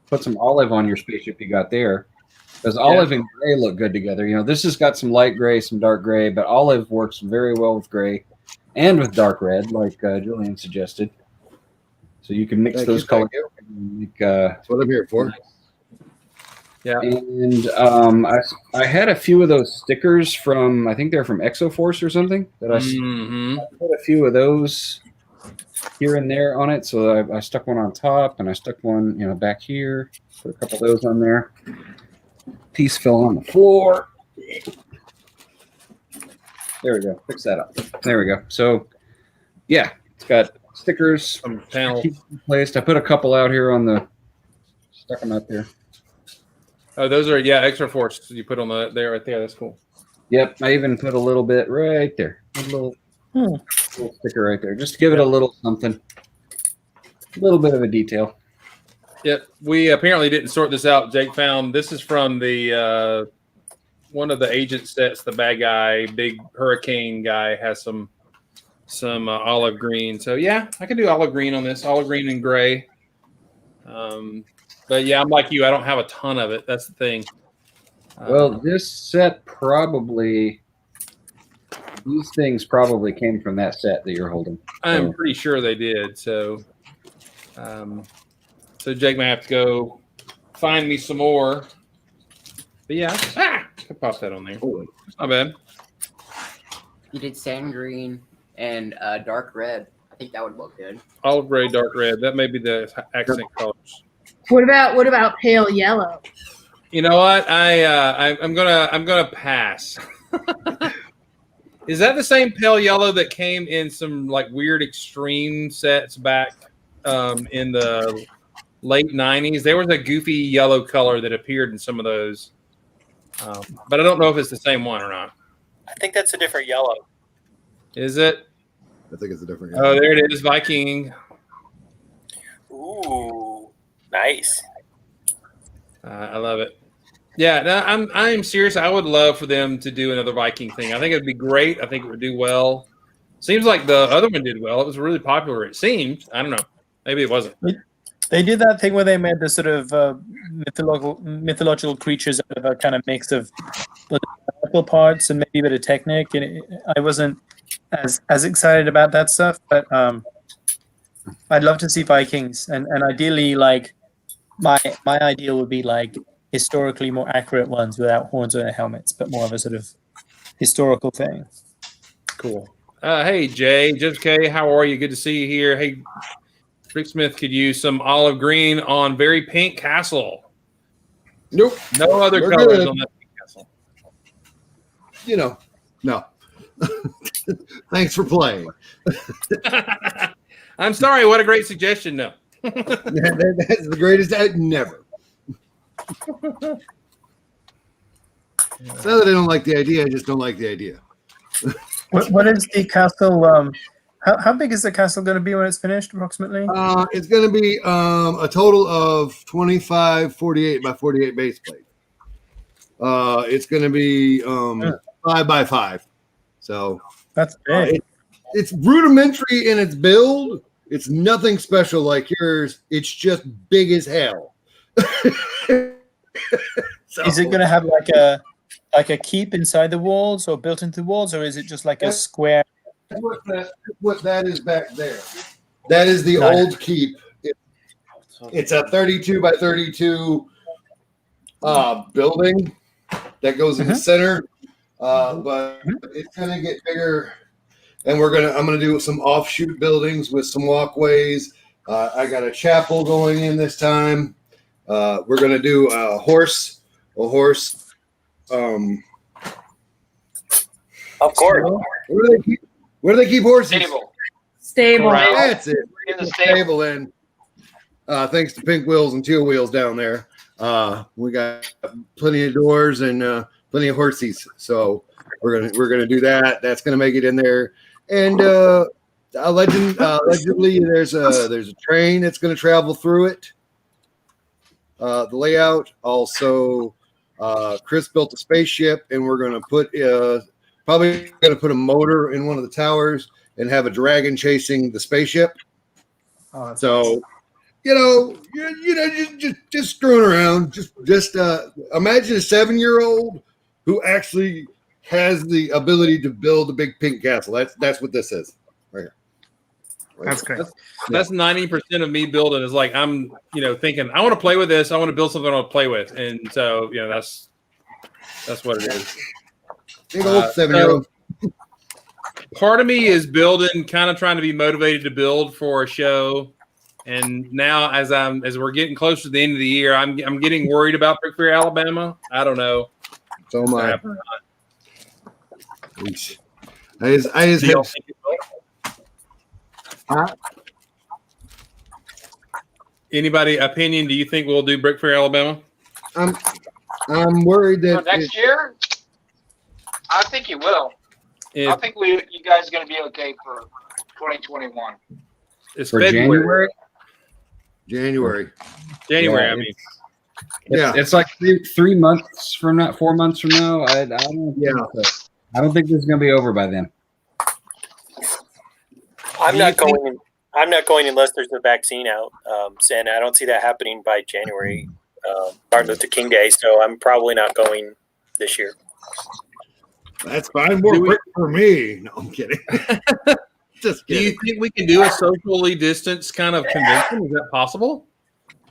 put some olive on your spaceship you got there, because olive and gray look good together. This has got some light gray, some dark gray, but olive works very well with gray and with dark red, like Julian suggested. So you can mix Thank those you, colors. thank you. And make, That's what I'm here for. Yeah, and I had a few of those stickers from, I think they're from Exoforce or something, that I put a few of those here and there on it. So I stuck one on top, and I stuck one back here. Put a couple of those on there. Piece fell on the floor. There we go. Fix that up. There we go. So yeah, it's got stickers some panels. placed. I put a couple out here stuck them out there. Oh, those are extra force you put on there right there. That's cool. Yep, I even put a little bit right there. A little sticker right there. Just to give it a little something. A little bit of a detail. Yep. We apparently didn't sort this out. Jake found this is from the one of the agent sets. The bad guy, big hurricane guy, has some olive green. So yeah, I can do olive green on this. Olive green and gray. But yeah, I'm like you. I don't have a ton of it. That's the thing. Well, this set these things probably came from that set that you're holding. I'm pretty sure they did. So, so Jake might have to go find me some more. But yeah, I could pop that on there. It's not bad. You did sand green and dark red. I think that would look good. Olive gray, dark red. That may be the accent colors. What about pale yellow? You know what? I'm gonna pass. Is that the same pale yellow that came in some like weird extreme sets back in the late 90s? There was a goofy yellow color that appeared in some of those, but I don't know if it's the same one or not. I think that's a different yellow. Is it? I think it's a different. Oh, there it is, Viking. Ooh, nice. I love it. Yeah, no, I'm serious. I would love for them to do another Viking thing. I think it'd be great. I think it would do well. Seems like the other one did well. It was really popular. It seemed. I don't know. Maybe it wasn't. They did that thing where they made the sort of mythological creatures out of a kind of mix of mechanical parts and maybe a bit of technique, and I wasn't as excited about that stuff. But I'd love to see Vikings, and ideally, like my ideal would be like historically more accurate ones without horns or their helmets, but more of a sort of historical thing. Cool. Hey, Jay, Jeff K, how are you? Good to see you here. Hey, Rick Smith could use some olive green on very pink castle. Nope. No other We're colors good. on that pink castle. You know, no. Thanks for playing. I'm sorry. What a great suggestion. No. That's the greatest. Never. It's not that I don't like the idea. I just don't like the idea. What is the castle? How big is the castle going to be when it's finished, approximately? It's going to be a total of 25 48 by 48 base plate. It's going to be 5 by 5. So That's big. it's rudimentary in its build. It's nothing special like yours. It's just big as hell. So, Is it going to have like a keep inside the walls or built into the walls, or is it just like a square? what that is back there? That is the Nice. old keep. It's a 32 by 32 building that goes in the center, but it's gonna get bigger, and I'm gonna do some offshoot buildings with some walkways. I got a chapel going in this time. We're gonna do a horse. Of course. Where do they keep horses? Stable. Right. That's it. In the Stable, and thanks to Pink Wheels and Teal Wheels down there, we got plenty of doors and plenty of horses. So we're gonna do that. That's gonna make it in there. And allegedly, there's a train that's gonna travel through it. The layout. Also, Chris built a spaceship, and we're gonna put probably gonna put a motor in one of the towers and have a dragon chasing the spaceship. So, just screwing around. Just imagine a 7-year-old who actually has the ability to build a big pink castle. That's what this is right here. That's great. That's 90% of me building is like I'm, thinking I want to play with this. I want to build something I want to play with, and so that's what it is. Big old 7-year-old. Part of me is building, kind of trying to be motivated to build for a show, and now as we're getting close to the end of the year, I'm getting worried about Brick Fair, Alabama. I don't know. So am I. Do just y'all have, think it's Anybody opinion? Do you think we'll do Brick Fair, Alabama? I'm worried For that next year, I think you will. I think you guys are going to be okay for 2021. It's For February. January. January, Yeah, I mean. Yeah. It's like 3 months from now, 4 months from now. I don't think this is going to be over by then. I'm not going unless there's a vaccine out, and I don't see that happening by January, Martin Luther King Day. So I'm probably not going this year. That's fine. More brick for me. No, I'm kidding. Just Do you kidding. think we can do a socially distanced kind of convention? Is that possible?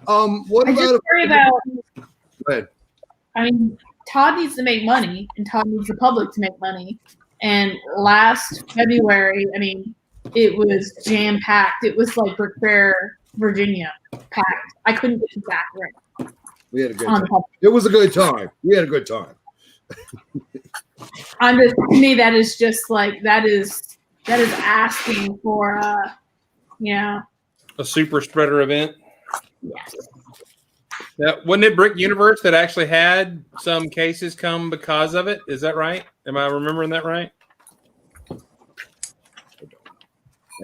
What I just about? worry about. Go ahead. I mean, Todd needs to make money, and Todd needs the public to make money. And last February, I mean, it was jam packed. It was like Brick Fair, Virginia, packed. I couldn't get back right. We had a good On time. public. It was a good time. We had a good time. To me, that is just like that is asking for A super spreader event. yes. Wasn't it Brick Universe that actually had some cases come because of it? Is that right? Am I remembering that right?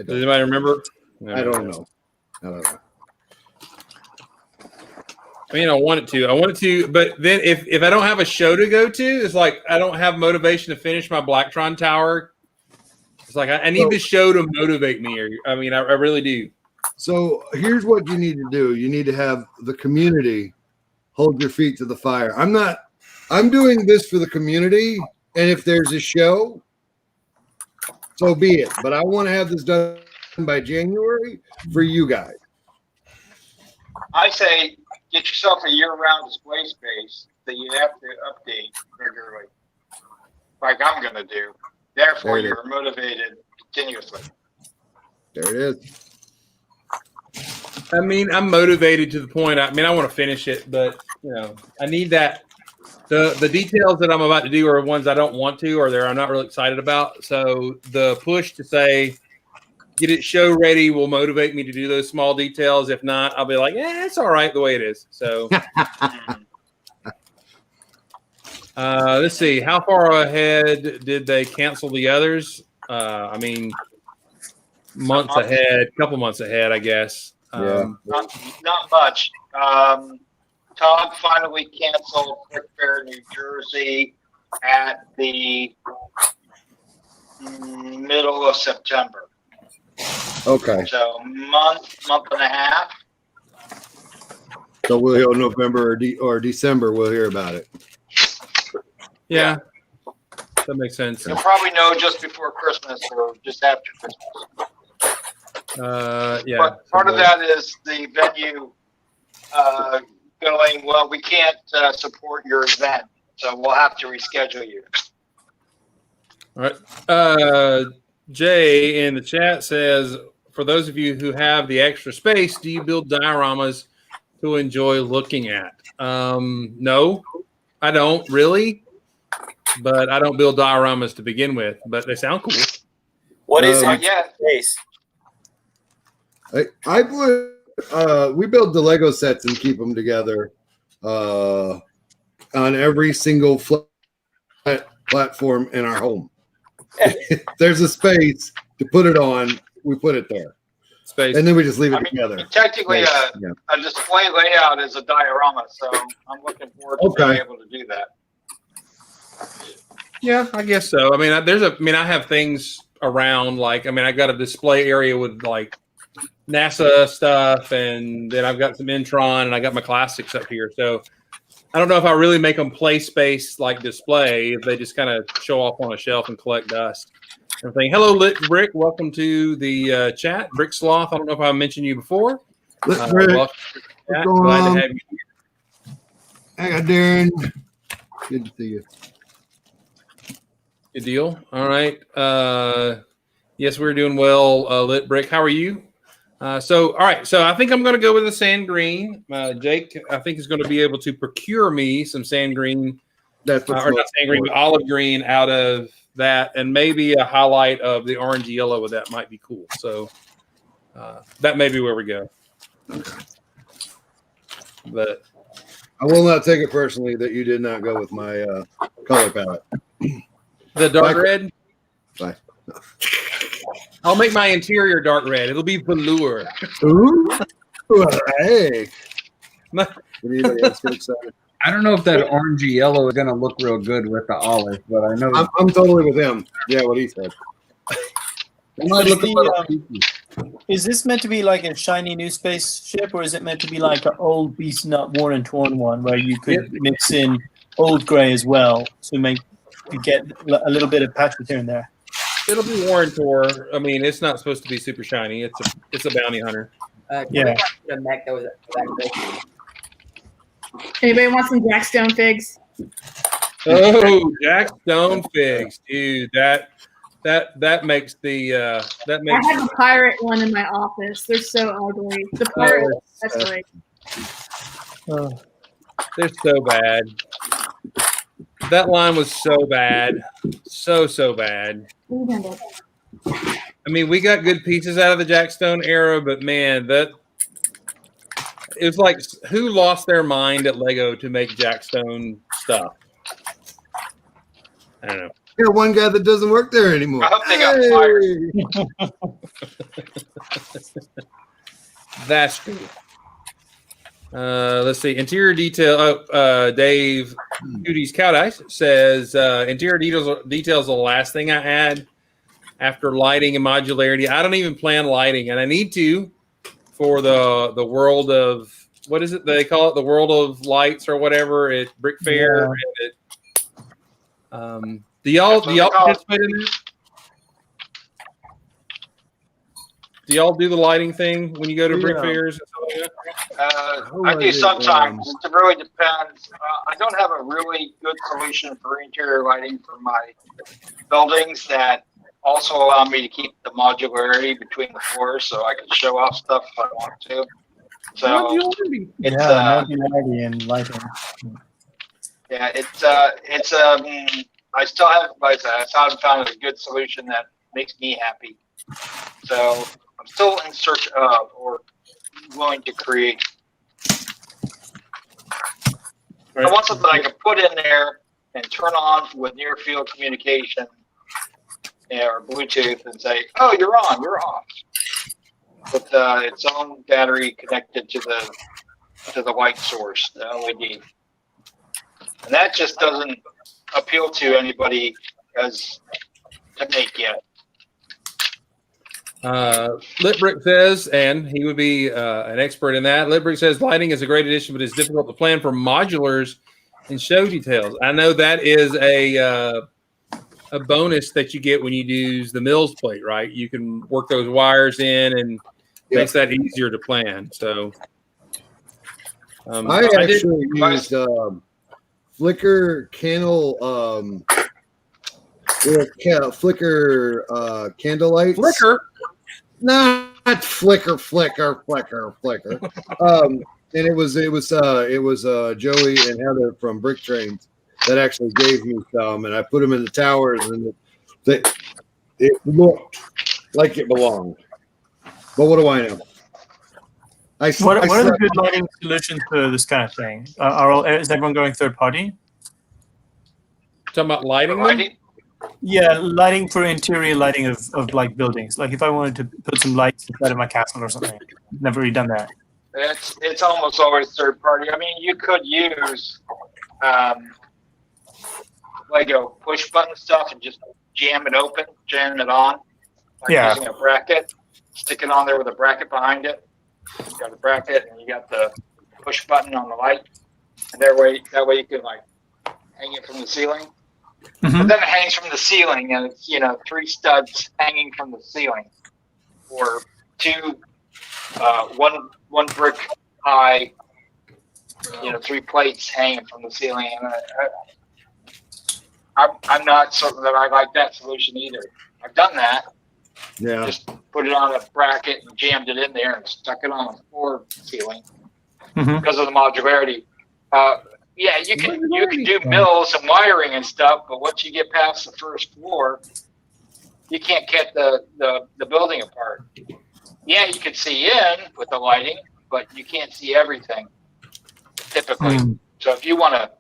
Does anybody remember? I don't know. I mean, I want it to, but then if I don't have a show to go to, it's like I don't have motivation to finish my Blacktron Tower. It's like I need the show to motivate me. I mean, I really do. So here's what you need to do. You need to have the community hold your feet to the fire. I'm not I'm doing this for the community, and if there's a show, so be it. But I want to have this done by January for you guys. I say get yourself a year-round display space that you have to update regularly, like I'm going to do. Therefore, There it is. you're motivated continuously. There it is. I mean, I'm motivated to the point. I want to finish it, but I need that. The details that I'm about to do are ones I don't want to, or I'm not really excited about. So the push to say, get it show ready will motivate me to do those small details. If not, I'll be like, it's all right the way it is. So let's see. How far ahead did they cancel the others? Months ahead, couple months ahead, I guess. Yeah. Not much. Todd finally canceled Frick Fair, New Jersey at the middle of September. Okay. So month and a half. So we'll hear November or December. We'll hear about it. Yeah. That makes sense. You'll probably know just before Christmas or just after Christmas. Yeah. But part of that is the venue going, well, we can't support your event, so we'll have to reschedule you. All right. Jay in the chat says, for those of you who have the extra space, do you build dioramas to enjoy looking at? No, I don't really, but I don't build dioramas to begin with, but they sound cool. What is Um, it? Space? I put we build the Lego sets and keep them together on every single platform in our home. There's a space to put it on, we put it there, Space. and then we just leave it together. Technically, Yeah. a display layout is a diorama, so I'm looking forward to being able to do that. Yeah, I guess so. I have things around, I got a display area with NASA stuff, and then I've got some Intron, and I got my classics up here. So I don't know if I really make them play space like display, if they just kind of show off on a shelf and collect dust. Everything. Hello, Lit Brick. Welcome to the chat. Brick Sloth. I don't know if I mentioned you before. Lit Brick. Welcome to the chat. going Glad on? to have you here. Hey, Darren. Good to see you. Good deal. All right. Yes, we're doing well, Lit Brick. How are you? All right. So I think I'm going to go with the sand green. Jake, I think, is going to be able to procure me some sand green, That's or not sand green, but olive green out of that, and maybe a highlight of the orange yellow with that might be cool. So that may be where we go. But I will not take it personally that you did not go with my color palette. the dark red, Bye. I'll make my interior dark red. It'll be velour. Ooh. Hey. Anybody else get excited? I don't know if that orangey yellow is going to look real good with the olive, but I know I'm totally with him. Yeah, what he said. it might look a little Is this meant to be like a shiny new spaceship, or is it meant to be like an old beaten up, worn and torn one where you could mix in old gray as well to get a little bit of patches here and there? It'll be Warren Tour. I mean, it's not supposed to be super shiny. It's a bounty hunter. Yeah. The mech that was that big. Anybody want some Jackstone figs? Oh, Jack Stone figs, dude. That makes the that I makes. have a pirate one in my office. They're so ugly. The pirate, especially. They're so bad. That line was so bad, so bad. I mean, we got good pieces out of the Jack Stone era, but man, it was like, who lost their mind at Lego to make Jack Stone stuff? I don't know. You're one guy that doesn't work there anymore. I hope they got fired. That's true. Let's see. Interior detail. Dave Judy's Cow Dice says interior details are the last thing I add after lighting and modularity. I don't even plan lighting, and I need to for the world of, what is it they call it? The world of lights or whatever at Brick Fair. Yeah. And Do y'all That's what they call it. participate in that? Do y'all do the lighting thing when you go to brick Yeah. fairs and stuff like that? Who I was do it? sometimes. It really depends. I don't have a really good solution for interior lighting for my buildings that also allow me to keep the modularity between the floors, so I can show off stuff if I want to. So Modularity. it's modularity and lighting. yeah, I still haven't, like I said, I haven't found a good solution that makes me happy. So I'm still in search of or willing to create. I want something I can put in there and turn on with near field communication, or Bluetooth, and say, "Oh, you're on, you're off," with its own battery connected to the light source, the LED. And that just doesn't appeal to anybody as to make yet. Litbrick says, and he would be an expert in that. Litbrick says lighting is a great addition, but it's difficult to plan for modulars and show details. I know that is a bonus that you get when you use the Mills plate, right? You can work those wires in and makes that easier to plan. So I actually used Flickr candle Flickr candlelights. Flickr. Not Flickr. And it was Joey and Heather from Brick Trains that actually gave me some, and I put them in the towers, and it looked like it belonged. But what do I know? What are the good lighting solutions for this kind of thing? Is everyone going third party? Talking about lighting them? Yeah, lighting for interior lighting of like buildings. Like if I wanted to put some lights inside of my castle or something. Never really done that. It's almost always third party. I mean, you could use Lego push button stuff and just jam it open, jam it on, like using a bracket, stick it on there with a bracket behind it. You got the bracket and you got the push button on the light, and that way you can like hang it from the ceiling. Mm-hmm. But then it hangs from the ceiling, and it's 3 studs hanging from the ceiling, or 2, one brick high, 3 plates hanging from the ceiling. And I'm not certain that I like that solution either. I've done that. Yeah. Just put it on a bracket and jammed it in there and stuck it on the floor ceiling because of the modularity. Yeah, you can do mills and wiring and stuff, but once you get past the first floor, you can't get the building apart. Yeah, you can see in with the lighting, but you can't see everything typically. So if you want to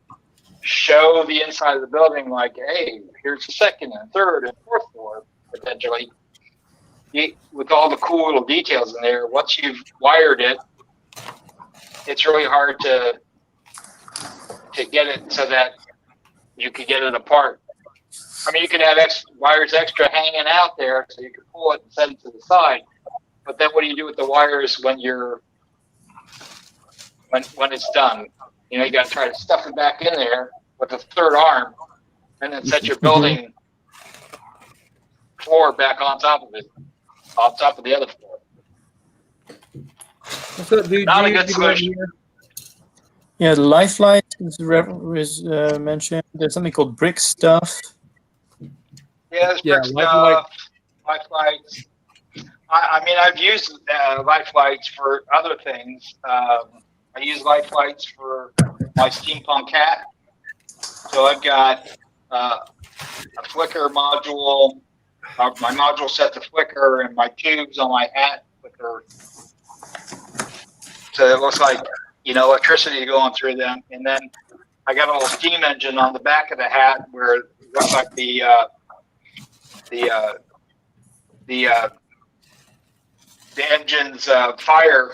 show the inside of the building, like, hey, here's the second and third and fourth floor, potentially, with all the cool little details in there, once you've wired it, it's really hard to get it so that you could get it apart. I mean, you could have wires extra hanging out there so you can pull it and set it to the side. But then what do you do with the wires when when it's done? You got to try to stuff it back in there with a third arm and then set your building floor back on top of it, on top of the other floor. What's up, dude? Not a good solution. Yeah, the Lifelight is mentioned. There's something called Brick Stuff. Yeah, there's brick stuff, Lifelights. I mean, I've used Lifelights for other things. I use Lifelights for my steampunk hat. So I've got a flicker module. My module set to flicker, and my tubes on my hat flicker. So it looks like electricity going through them. And then I got a little steam engine on the back of the hat where it looks like the engine's fire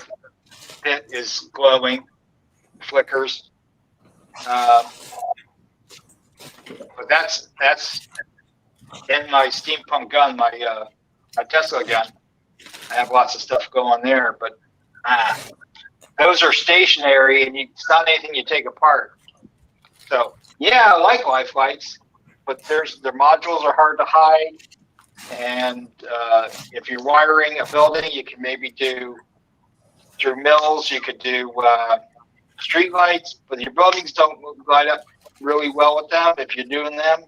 pit is glowing, flickers. But that's in my steampunk gun, my Tesla gun. I have lots of stuff going there, but those are stationary, and it's not anything you take apart. So yeah, I like Lifelights. but their modules are hard to hide. And if you're wiring a building, you can maybe do through mills. You could do street lights, but your buildings don't light up really well with them. If you're doing them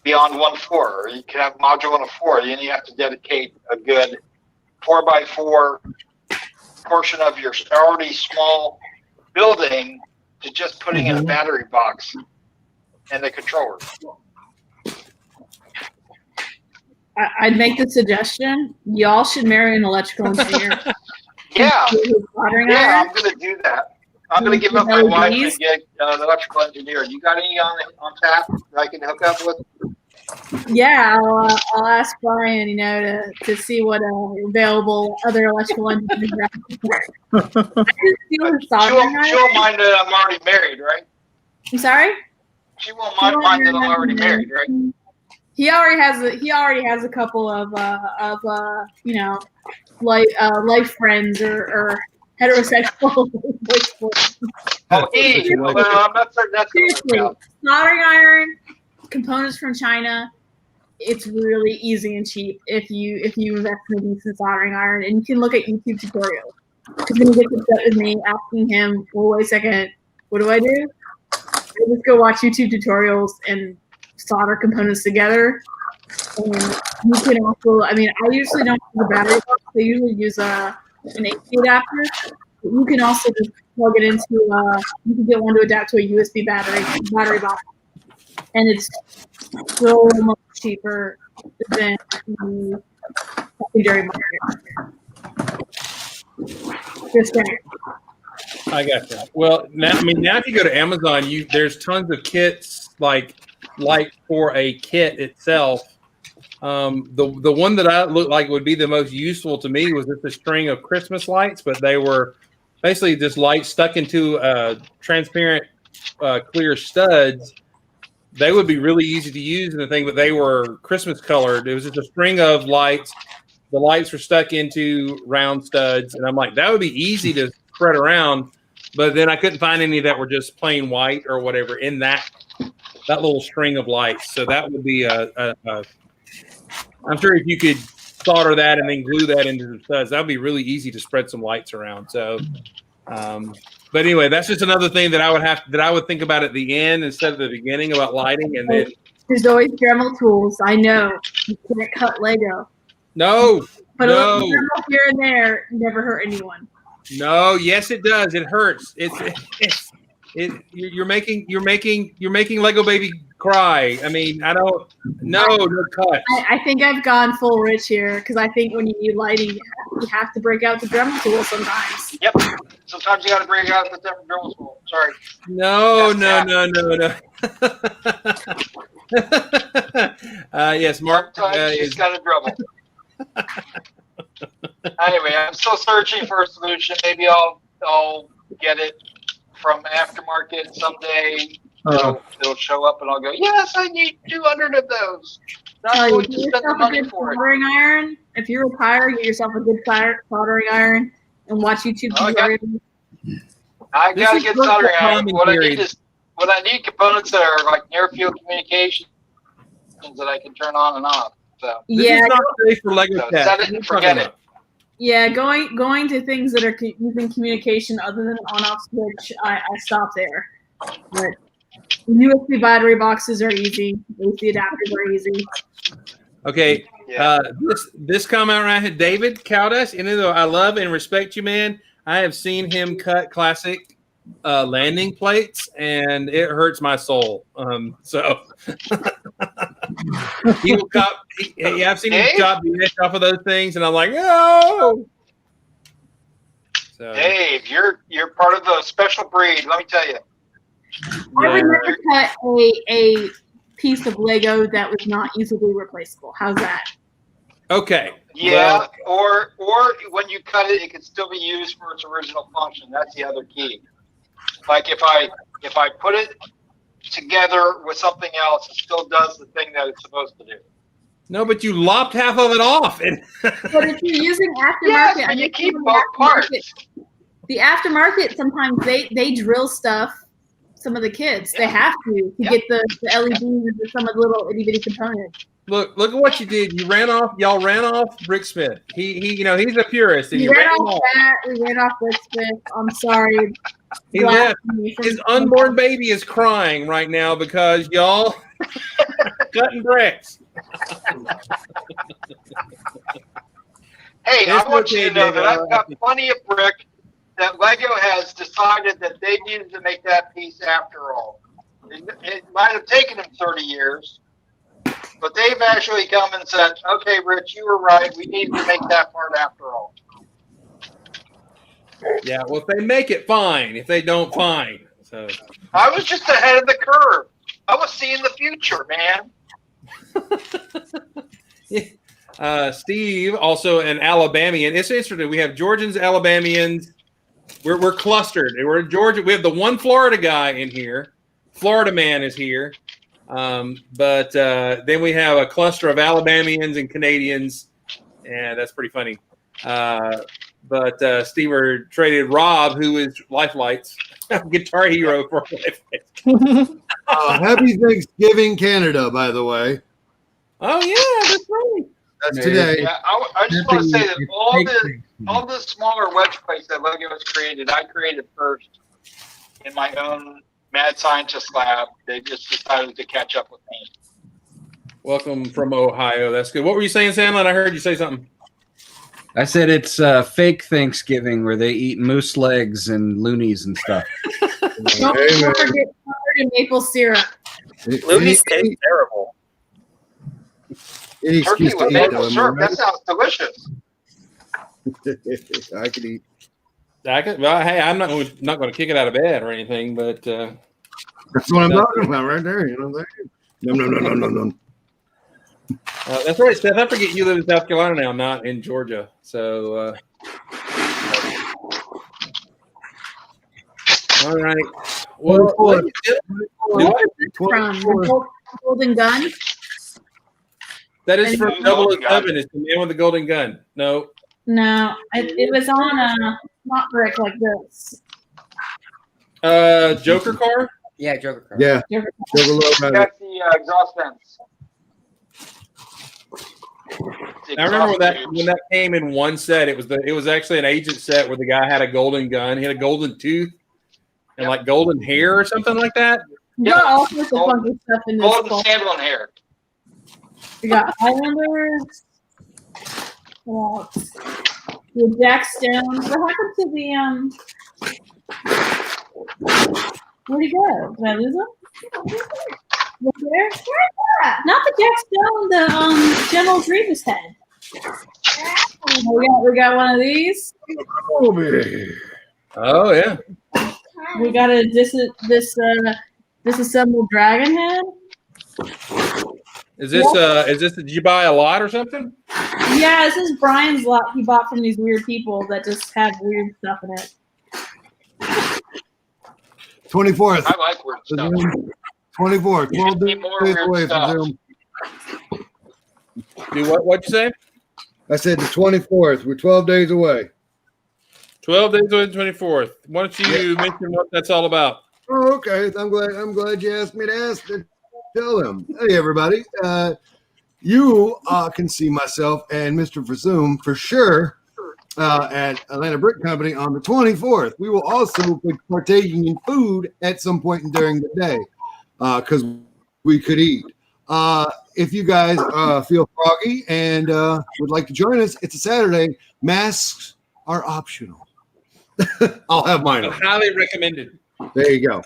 beyond one floor, or you can have a module on a floor, then you have to dedicate a good 4x4 portion of your already small building to just putting in a battery box and the controller. I'd make the suggestion, y'all should marry an electrical engineer. Yeah, Soldering yeah, iron. I'm going to do that. I'm going to give up my wife and get an electrical engineer. You got any on tap that I can hook up with? Yeah, I'll ask Brian, to see what available other electrical engineers are. I just feel his She soldering won't iron. mind that I'm already married, right? I'm sorry? She won't mind that I'm already married, right? He already has a couple of life friends or heterosexual. Oh, I'm not certain that's going to Seriously, work out. soldering iron, components from China. It's really easy and cheap if you invest in a decent soldering iron, and you can look at YouTube tutorials. Because when he gets upset with me asking him, well, wait a second, what do I do? I just go watch YouTube tutorials and solder components together. And you can also, I usually don't use a battery box. I usually use an AC adapter. But you can also just plug it into, you can get one to adapt to a USB battery box. And it's so much cheaper than the secondary market. Just saying. I got that. Well, now if you go to Amazon, there's tons of kits like for a kit itself. The one that I looked like would be the most useful to me was just a string of Christmas lights, but they were basically just lights stuck into transparent clear studs. They would be really easy to use in the thing, but they were Christmas colored. It was just a string of lights. The lights were stuck into round studs, and I'm like, that would be easy to spread around. But then I couldn't find any that were just plain white or whatever in that little string of lights. So that would be I'm sure if you could solder that and then glue that into the studs, that would be really easy to spread some lights around. So, but anyway, that's just another thing that I would think about at the end instead of the beginning about lighting. And then there's always Dremel tools. I know you can't cut Lego, no, but a little Dremel here and there never hurt anyone. no, yes, it does. It hurts. You're making Lego Baby cry. I mean, I don't. No cut. I think I've gone full Rich here because I think when you need lighting, you have to break out the Dremel tool sometimes. Yep. Sometimes you got to break out the different Dremel tool. Sorry. No. Yes, Mark She's got a Dremel. Anyway, I'm still searching for a solution. Maybe I'll get it from aftermarket someday. It'll show up and I'll go, yes, I need 200 of those. Not going to spend the money for it. Soldering iron. If you retire, get yourself a good soldering iron and watch YouTube tutorials. I got to get soldering iron. What I need components that are like near field communications that I can turn on and off. So this is not safe for Lego tech. Set it and forget it. Yeah, going to things that are using communication other than on-off switch, I stop there. But USB battery boxes are easy. AC adapters are easy. Okay, this comment right here, David Cowdash. Even though I love and respect you, man, I have seen him cut classic landing plates, and it hurts my soul. So he will cop. I've seen him chop the edge off of those things, and I'm like, no. So, Dave, you're part of the special breed. Let me tell you. I would never cut a piece of Lego that was not easily replaceable. How's that? Okay. Yeah, or when you cut it, it can still be used for its original function. That's the other key. Like if I put it together with something else, it still does the thing that it's supposed to do. No, but you lopped half of it off. But if you're using aftermarket, yes, but you keep both parts. The aftermarket sometimes they drill stuff some of the kids. They have to get the LEDs and some of the little itty bitty components. Look at what you did. Y'all ran off Bricksmith. He he's a purist. And We ran off that. We ran off Bricksmith. I'm sorry. He left. His unborn baby is crying right now because y'all cutting bricks. Hey, It's I want okay, you to know David. that I've got plenty of brick that Lego has decided that they needed to make that piece after all. It might have taken them 30 years, but they've actually come and said, okay, Rich, you were right. We needed to make that part after all. Yeah, well, if they make it, fine. If they don't, fine. So I was just ahead of the curve. I was seeing the future, man. Steve, also an Alabamian. It's interesting. We have Georgians, Alabamians. We're clustered. We're in Georgia. We have the one Florida guy in here. Florida man is here. But then we have a cluster of Alabamians and Canadians, and that's pretty funny. But Steve traded Rob, who is Lifelights, Guitar Hero, for Lifelights. Happy Thanksgiving, Canada, by the way. Oh, yeah, that's right. That's today. Yeah, I just want to say that all the smaller wedge plates that Lego has created, I created first in my own mad scientist lab. They just decided to catch up with me. Welcome from Ohio. That's good. What were you saying, Sandlin? I heard you say something. I said it's fake Thanksgiving where they eat moose legs and loonies and stuff. Don't forget covered in maple syrup. Loonies taste terrible. Any Turkey excuse to with eat, maple though, syrup, right? that sounds delicious. I could eat. Well, hey, I'm not going to kick it out of bed or anything, but That's what I'm talking about right there. You know what I'm saying? No. that's right, Seth. I forget you live in South Carolina now, not in Georgia. So, all right. Well, What is this from? Golden Gun? that is from Golden 007. It's the man with the golden gun. No. No, it was on a not brick like this. Joker car? Yeah, Joker card. Yeah. Joker Joker Low Rider. Got the exhaust vents. The I remember exhaust when that came in one set. It was actually an agent set where the guy had a golden gun, he had a golden tooth, and like golden hair or something like that. We got all sorts of funky stuff in this. golden box. sandalwood hair. We got Highlanders. What else? The Jack Stones. What happened to the Where'd he go? Did I lose him? Right there? Not the Jack Stone, the General Grievous head. We got one of these. Oh yeah. We got a disassembled dragon head. Is this did you buy a lot or something? Yeah, this is Brian's lot he bought from these weird people that just have weird stuff in it. 24th. I like weird stuff. 24th. 12 Give me more days weird away stuff. from Zoom. Do what'd you say? I said the 24th. We're 12 days away. 12 days away, 24th. Why don't you mention what that's all about? Oh, okay. I'm glad you asked me to tell them. Hey, everybody. You can see myself and Mr. Zoom for sure at Atlanta Brick Company on the 24th. We will also be partaking in food at some point during the day because we could eat. If you guys feel froggy and would like to join us, it's a Saturday. Masks are optional. I'll have mine on. Highly recommended. There you go.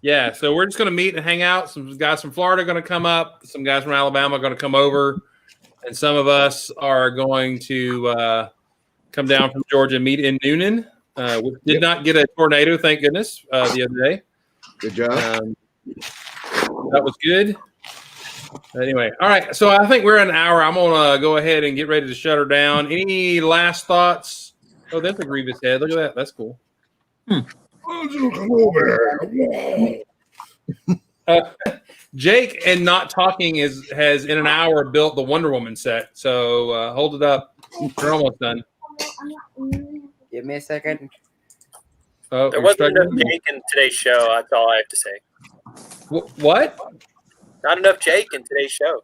Yeah, so we're just going to meet and hang out. Some guys from Florida are going to come up. Some guys from Alabama are going to come over. And some of us are going to come down from Georgia and meet in Noonan. We did not get a tornado, thank goodness, the other day. Good job. That was good. Anyway, all right. So I think we're an hour. I'm going to go ahead and get ready to shut her down. Any last thoughts? Oh, that's a Grievous head. Look at that. That's cool. Jake and not talking has in an hour built the Wonder Woman set. So hold it up. We're almost done. Give me a second. Oh, There you're wasn't enough struggling? Jake in today's show. That's all I have to say. What? Not enough Jake in today's show.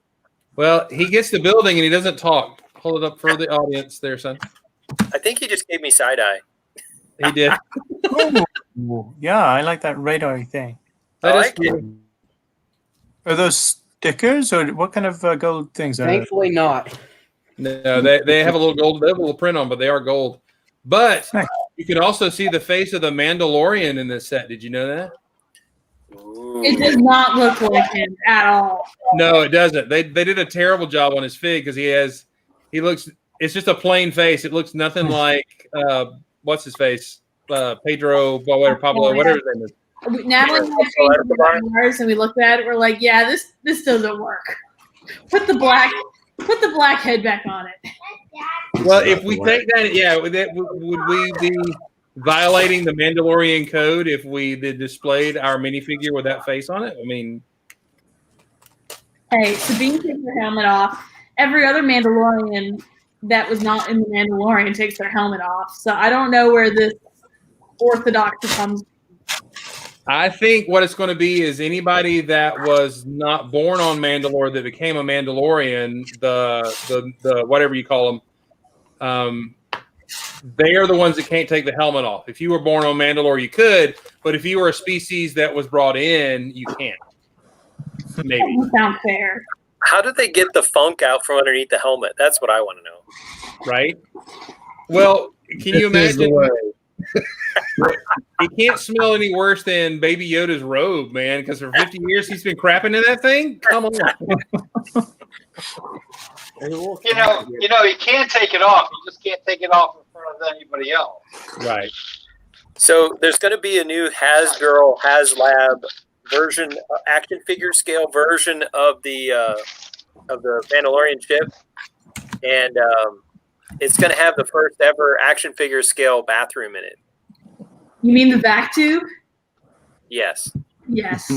Well, he gets the building and he doesn't talk. Hold it up for the audience there, son. I think he just gave me side eye. He did. Ooh, yeah, I like that radar thing. I That is like it. cool. Are those stickers or what kind of gold things are they? Thankfully not. No, they have a little gold, they have a little print on, but they are gold. But Nice. you can also see the face of the Mandalorian in this set. Did you know that? Ooh. It does not look like him at all. No, it doesn't. They did a terrible job on his fig because he looks. It's just a plain face. It looks nothing like what's his face, Pedro, Pablo, whatever his name is. Natalie and I changed it on ours, and we looked at it. We're like, yeah, this doesn't work. Put the black head back on it. Well, if we take that, yeah, would we be violating the Mandalorian code if we displayed our minifigure with that face on it? I mean, Hey, Sabine takes her helmet off. Every other Mandalorian that was not in the Mandalorian takes their helmet off. So I don't know where this orthodoxy comes. I think what it's going to be is anybody that was not born on Mandalore that became a Mandalorian, the whatever you call them, they are the ones that can't take the helmet off. If you were born on Mandalore, you could, but if you were a species that was brought in, you can't. Maybe. Doesn't sound fair. How did they get the funk out from underneath the helmet? That's what I want to know. Right? Well, can you This is the imagine? way. He can't smell any worse than Baby Yoda's robe, man, because for 50 years he's been crapping in that thing. Come on. You know, he can take it off. He just can't take it off in front of anybody else. Right. So there's going to be a new Hasgirl HasLab version, action figure scale version of the Mandalorian ship, and it's going to have the first ever action figure scale bathroom in it. You mean the back tube? Yes. Yes.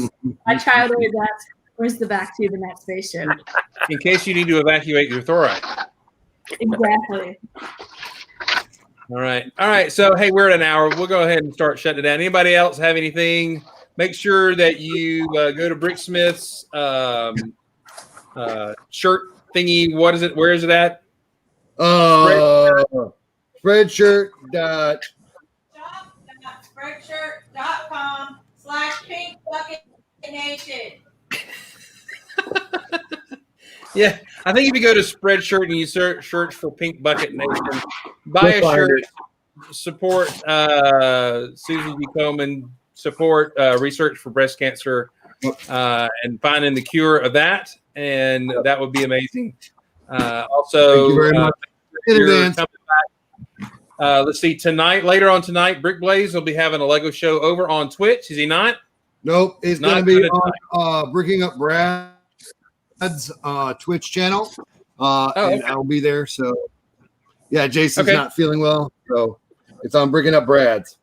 My child always asks, where's the back tube in that spaceship? In case you need to evacuate your thorax. Exactly. All right. So, hey, we're at an hour. We'll go ahead and start shutting it down. Anybody else have anything? Make sure that you go to Bricksmith's shirt thingy. What is it? Where is it at? Spreadshirt. Spreadshirt.com/pinkbucketnation. Yeah, I think if you go to Spreadshirt and you search for Pink Bucket Nation, buy a You'll find shirt, it. support Susan G. Komen, support research for breast cancer, and finding the cure of that, and that would be amazing. Also, Thank you very much. In you're advance. coming back. Let's see, later on tonight, Brick Blaze will be having a Lego show over on Twitch. Is he not? Nope, it's Not going to be good on Bricking Up Brad's Twitch channel, and okay. I'll be there. So, yeah, Jason's Okay. not feeling well, so it's on Bricking Up Brad's.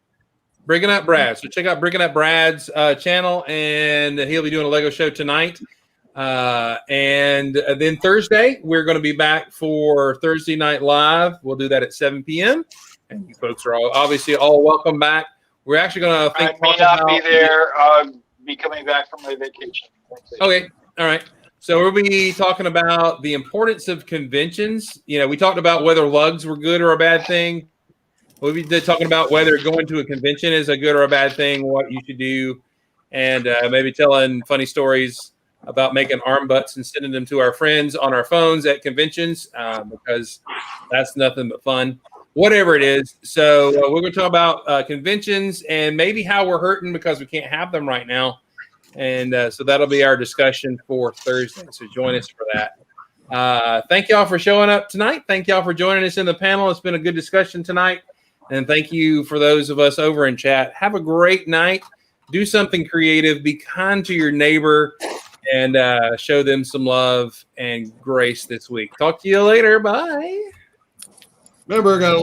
Breaking Up Brad. So check out Breaking Up Brad's channel, and he'll be doing a Lego show tonight. And then Thursday, we're going to be back for Thursday Night Live. We'll do that at 7 p.m. And you folks are obviously all welcome back. We're actually going to I may not be there. I'll be coming back from my vacation. Okay. All right. So we'll be talking about the importance of conventions. You know, we talked about whether lugs were good or a bad thing. We'll be talking about whether going to a convention is a good or a bad thing, what you should do, and maybe telling funny stories about making arm butts and sending them to our friends on our phones at conventions, because that's nothing but fun, whatever it is. So we're going to talk about conventions and maybe how we're hurting because we can't have them right now. And so that'll be our discussion for Thursday. So join us for that. Thank y'all for showing up tonight. Thank y'all for joining us in the panel. It's been a good discussion tonight. And thank you for those of us over in chat. Have a great night. Do something creative. Be kind to your neighbor and show them some love and grace this week. Talk to you later. Bye. Remember, gotta love